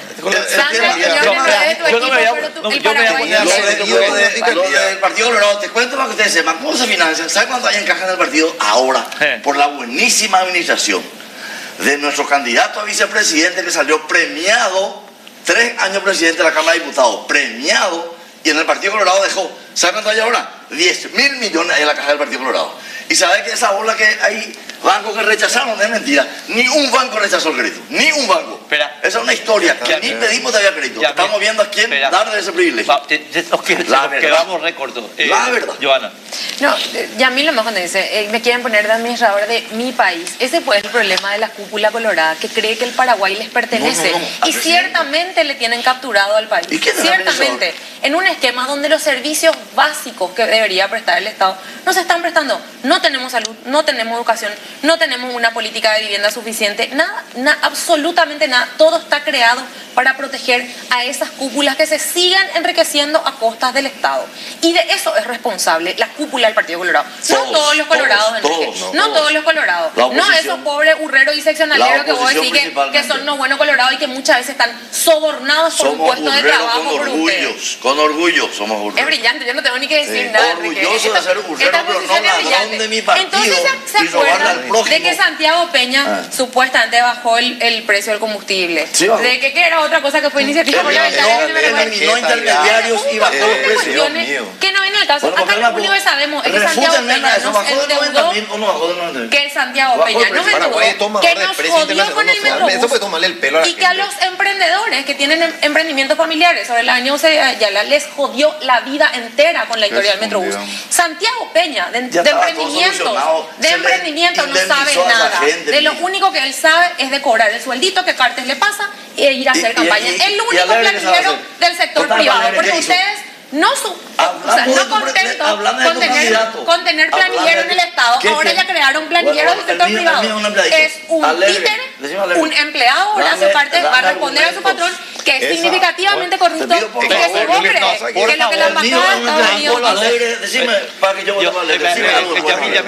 Sandra Yo Quiñones no es de tu yo no equipo, me voy a- pero tú- no, el yo me voy a Paraguay poner a no hacer es. Lo del Partido Colorado, te cuento para que ustedes sepan cómo se financia. ¿Sabe cuánto hay en caja del partido ahora? Por la buenísima administración de nuestro candidato a vicepresidente que salió premiado, 3 años presidente de la Cámara de Diputados, premiado, y en el Partido Colorado dejó, ¿sabe cuánto hay ahora? 10.000 millones hay en la caja del Partido Colorado. Y sabe que esa bola que hay bancos que rechazaron es mentira. Ni un banco rechazó el crédito, ni un banco. Espera. Esa es una historia que ni pedimos todavía crédito. Ya, Estamos viendo a quién espera. darle ese privilegio. Nos La verdad. quedamos récords. La verdad. Joana. No, Yamil lo mejor dice, me quieren poner de administrador de mi país. Ese pues es el problema de la cúpula colorada, que cree que el Paraguay les pertenece. No, al Y presidente. ciertamente le tienen capturado al país. ¿Y quién es el Ciertamente. En un esquema donde los servicios básicos que debería prestar el Estado no se están prestando. No tenemos salud, no tenemos educación, no tenemos una política de vivienda suficiente. Nada, absolutamente nada. Todo está creado para proteger a esas cúpulas que se sigan enriqueciendo a costas del Estado. Y de eso es responsable la cúpula del Partido Colorado. No Todos, todos los colorados, todos, Enrique. todos, No todos. todos los colorados. La No oposición. esos pobres urreros y seccionaleros La que vos oposición decís que principalmente. son los buenos colorados y que muchas veces están sobornados por un Somos puesto de urreros trabajo con por ustedes. orgullo somos urreros. Es brillante, yo no tengo ni que decir Sí. nada, Enrique. Orgulloso de ser urrero, Esta pero no posición es ladrón brillante. de mi partido Entonces se y robarle al acuerdan prójimo. de que Santiago Peña supuestamente bajó el precio del combustible. Sí, bajó. De que era otra cosa que fue iniciativa parlamentaria que no me recuerdo. Eliminó intermediarios y bajó los precios. Cuestiones mío. que no viene al caso. Bueno, Acá Carla, lo único que sabemos es que Santiago refútenme Peña eso. nos ¿Bajó de endeudó, 90.000 o no bajó de 90.000? que Santiago Bajó Peña el nos precio. Paraguay es endeudó, tomador que de nos precio jodió internacional, con el no sabe. Eso Metrobús puede tomarle el pelo a la y que a gente. los emprendedores que tienen emprendimientos familiares sobre el año Yala les jodió la vida entera con la historia del Metrobús. Santiago Peña, de Ya estaba todo emprendimientos, solucionado. de Se le emprendimientos no sabe indemnizó a esa nada. gente, De lo mijo. único que él sabe es de cobrar el sueldito que Cartes le pasa e ir a hacer campaña. y El único Alegre que sabe planillero hacer. del sector Total, privado, Alegre, porque ¿qué hizo? ustedes no Hablando de tu contentos hablando de con tu tener, candidato. con tener Hablando planillero de- en el Estado, ¿Qué ahora tiene? ya crearon planilleros Bueno, del sector el mío privado. es un empleadito. Es un Alegre, títere, decime alegre. un empleado, ahora Dame- su parte va a dame responder a su argumentos. patrón, que es Esa- significativamente corrupto, Te pido por y que si favor, vos no le crees pasa, que por lo que la El mío embajada de es un Estados empleadito, Unidos Alegre, decime, para que yo vote por Alegre. Decime algo bueno.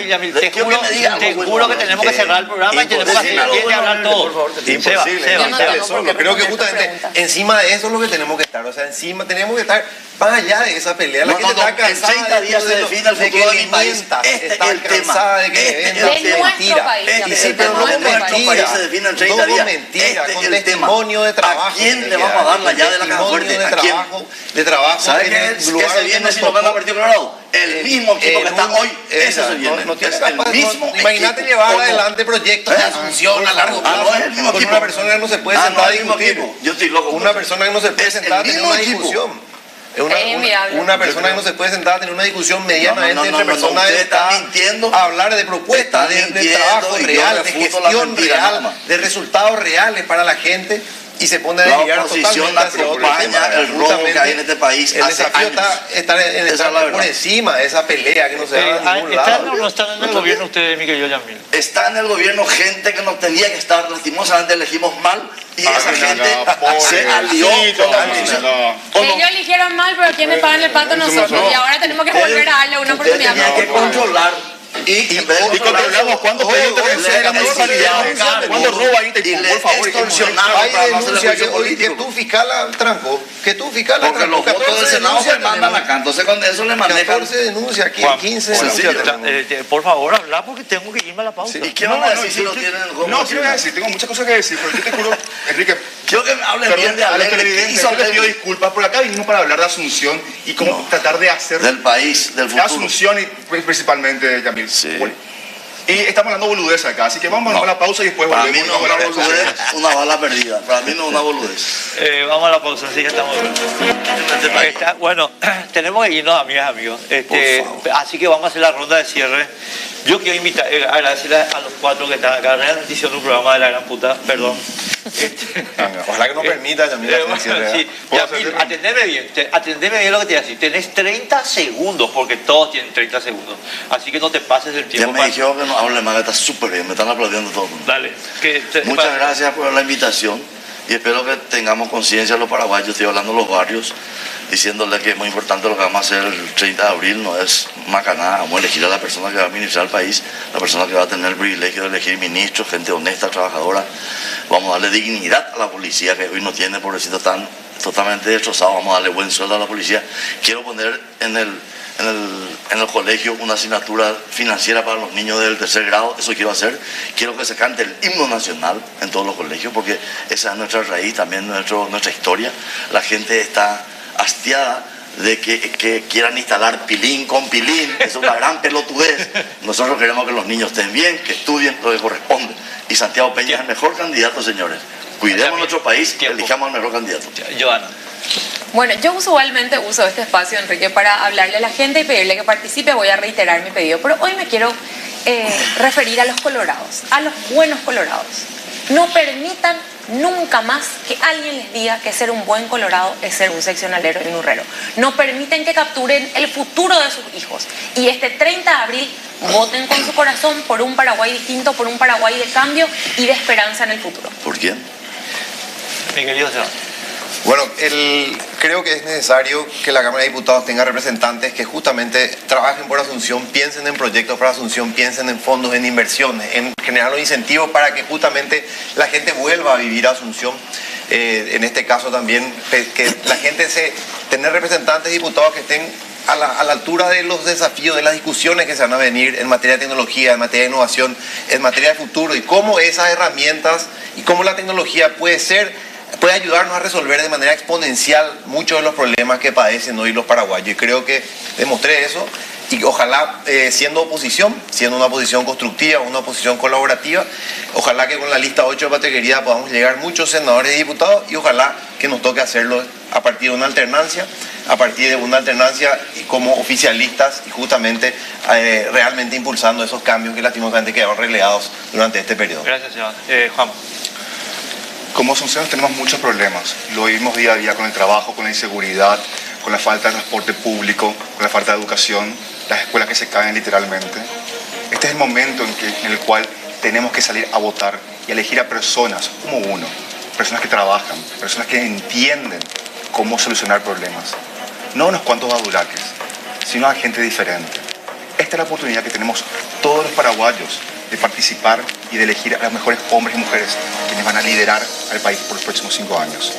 Yamil, De- te quiero juro me diga algo te bueno, juro que Alegre. tenemos que cerrar el programa y tenemos que Decime algo hacer de bueno, hablar Alegre, todo. por favor, te pido. Imposible, Yo no evitar tengo eso. por qué Yo creo que responder tu justamente pregunta. encima de eso es lo que tenemos que estar. O sea, encima tenemos que estar más allá de esa pelea. La No, gente no, está en cansada 30 días se define el de futuro que de mi país. mientas, Este está es el tema. cansada de que Este le es vendas el tema. nuestro país, Este Yamil, es sí, el pero tema. no De es nuestro mentira. país se define en 30 Todo días. mentira, Este con es el testimonio tema. de trabajo. ¿A quién le vamos a dar la llave de la caja fuerte? Testimonio ¿A quién? de trabajo. ¿Sabe en qué el es? lugar ¿Qué se donde viene nos si no gana el tocó. Partido Colorado? El mismo equipo que está hoy, ese se viene. No tiene Es el capaz, mismo imagínate equipo, llevar ¿o no? adelante proyectos de asunción a largo Ah, no plazo es el mismo con equipo. una persona que no se puede Ah, sentar no a es el mismo discutir. equipo. Yo estoy loco. Una persona que no se puede Es el sentar a tener mismo una equipo. discusión. Es inviable. Una persona que no se puede sentar a tener una discusión medianamente No, no, no, entre no, personas usted está dedicadas mintiendo. a hablar de propuestas, Está de mintiendo trabajo y yo real, de refuto la gestión mentira, real, nada más. de resultados reales para la gente. y se pone a La desviar oposición totalmente hacia otro acompaña tema. el robo que hay en este país El hace desafío años. está estar Esa es la por verdad. encima de esa pelea que no se da a ningún ¿Están o lado. no están en el gobierno ustedes, mi querido Yamil? Está en el gobierno gente que no tenía que estar, lastimosamente elegimos mal y esa gente se alió con la oposición. ¿O no? Ellos eligieron mal, pero ¿quiénes pagan el pato? Nosotros. Y ahora tenemos que volver a darle una Ustedes oportunidad. tenían que controlar y en vez de Y controlamos cuántos delitos en la municipalidad, cuánto roba ahí, y le por favor. extorsionaron Hay para no hacer denuncia juicio que hoy que político. tu fiscal trancó, que tu fiscal Porque trancó. los votos del Senado se mandan acá, entonces con eso le manejan. 14 denuncias aquí, Juan, 15 sencillo. denuncias. Por favor, habla porque tengo que irme a la pausa. ¿Y qué van a decir si no tienen cómo No, decir quiero nada? decir, tengo muchas cosas que decir, pero yo te juro, Enrique, Quiero que me hablen bien perdón, de a los Alegre. ¿Qué televidentes, hizo yo les pido Alegre? disculpas, por acá vinimos para hablar de Asunción y cómo tratar de hacer Del país, del de futuro. Asunción y principalmente, Yamil. Sí. Bueno, y estamos hablando boludeces acá, así que vamos a la pausa y después Para mí volvemos no a es una hablar de boludez, Asunción. una bala perdida. Para mí no es una boludez. Vamos a la pausa, así ya estamos. Este país. Bueno, tenemos que irnos, amigas, amigos. Por favor. Así que vamos a hacer la ronda de cierre. Yo quiero invitar, agradecerle a los cuatro que están acá. Realmente hicieron un programa de la gran puta, perdón. Ojalá que nos permita, Yamil, hacer el cierre, Sí, ¿eh? ¿Puedo Yamil, hacer- atendeme bien lo que te voy a decir. Tenés 30 segundos, porque todos tienen 30 segundos. Así que no te pases del Ya tiempo. me dijeron que no hable más, que está súper bien, me están aplaudiendo todo el mundo. Dale. Muchas gracias por la invitación y espero que tengamos conciencia los paraguayos. Estoy hablando de los barrios, diciéndoles que es muy importante lo que vamos a hacer el 30 de abril, no es macanada, vamos a elegir a la persona que va a administrar el país, la persona que va a tener el privilegio de elegir ministros, gente honesta, trabajadora. Vamos a darle dignidad a la policía que hoy no tiene, pobrecito, tan totalmente destrozado. Vamos a darle buen sueldo a la policía. Quiero poner en el colegio una asignatura financiera para los niños del tercer grado, eso quiero hacer. Quiero que se cante el himno nacional en todos los colegios, porque esa es nuestra raíz, también nuestra historia. La gente está hastiada de que quieran instalar pilín con pilín, es una gran pelotudez. Nosotros queremos que los niños estén bien, que estudien lo que corresponde. Y Santiago Peña es el mejor candidato, señores. Cuidemos nuestro país, elijamos al mejor candidato. Joana. Bueno, yo usualmente uso este espacio, Enrique, para hablarle a la gente y pedirle que participe. Voy a reiterar mi pedido, pero hoy me quiero referir a los colorados, a los buenos colorados. No permitan nunca más que alguien les diga que ser un buen colorado es ser un seccionalero y un urrero. No permiten que capturen el futuro de sus hijos. Y este 30 de abril voten con su corazón por un Paraguay distinto, por un Paraguay de cambio y de esperanza en el futuro. ¿Por quién? Mi querido Joana. Bueno, creo que es necesario que la Cámara de Diputados tenga representantes que justamente trabajen por Asunción, piensen en proyectos para Asunción, piensen en fondos, en inversiones, en generar los incentivos para que justamente la gente vuelva a vivir a Asunción. En este caso también, que la gente tener representantes diputados que estén a la altura de los desafíos, de las discusiones que se van a venir en materia de tecnología, en materia de innovación, en materia de futuro, y cómo esas herramientas y cómo la tecnología puede ayudarnos a resolver de manera exponencial muchos de los problemas que padecen hoy los paraguayos. Y creo que demostré eso, y ojalá siendo oposición, siendo una oposición constructiva, una oposición colaborativa, ojalá que con la lista 8 de Patria podamos llegar muchos senadores y diputados, y ojalá que nos toque hacerlo a partir de una alternancia, como oficialistas y justamente realmente impulsando esos cambios que lastimosamente quedaron relegados durante este periodo. Gracias, Joana. Juan. Como Asunción tenemos muchos problemas, lo vivimos día a día con el trabajo, con la inseguridad, con la falta de transporte público, con la falta de educación, las escuelas que se caen literalmente. Este es el momento en el cual tenemos que salir a votar y elegir a personas como uno, personas que trabajan, personas que entienden cómo solucionar problemas. No unos cuantos badulaques, sino a gente diferente. Esta es la oportunidad que tenemos todos los paraguayos de participar y de elegir a los mejores hombres y mujeres quienes van a liderar al país por los próximos 5 años.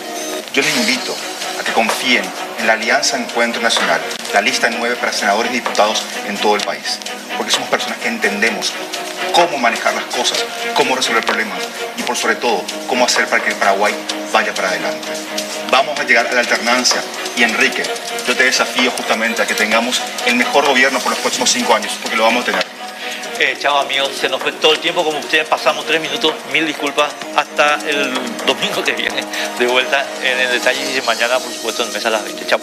Yo les invito a que confíen en la Alianza Encuentro Nacional, la lista 9 para senadores y diputados en todo el país, porque somos personas que entendemos cómo manejar las cosas, cómo resolver problemas y por sobre todo, cómo hacer para que el Paraguay vaya para adelante. Vamos a llegar a la alternancia y Enrique, yo te desafío justamente a que tengamos el mejor gobierno por los próximos 5 años, porque lo vamos a tener. Chao amigos, se nos fue todo el tiempo como ustedes, pasamos 3 minutos, mil disculpas, hasta el domingo que viene, de vuelta en el detalle y mañana por supuesto en Mesa a las 20. Chao.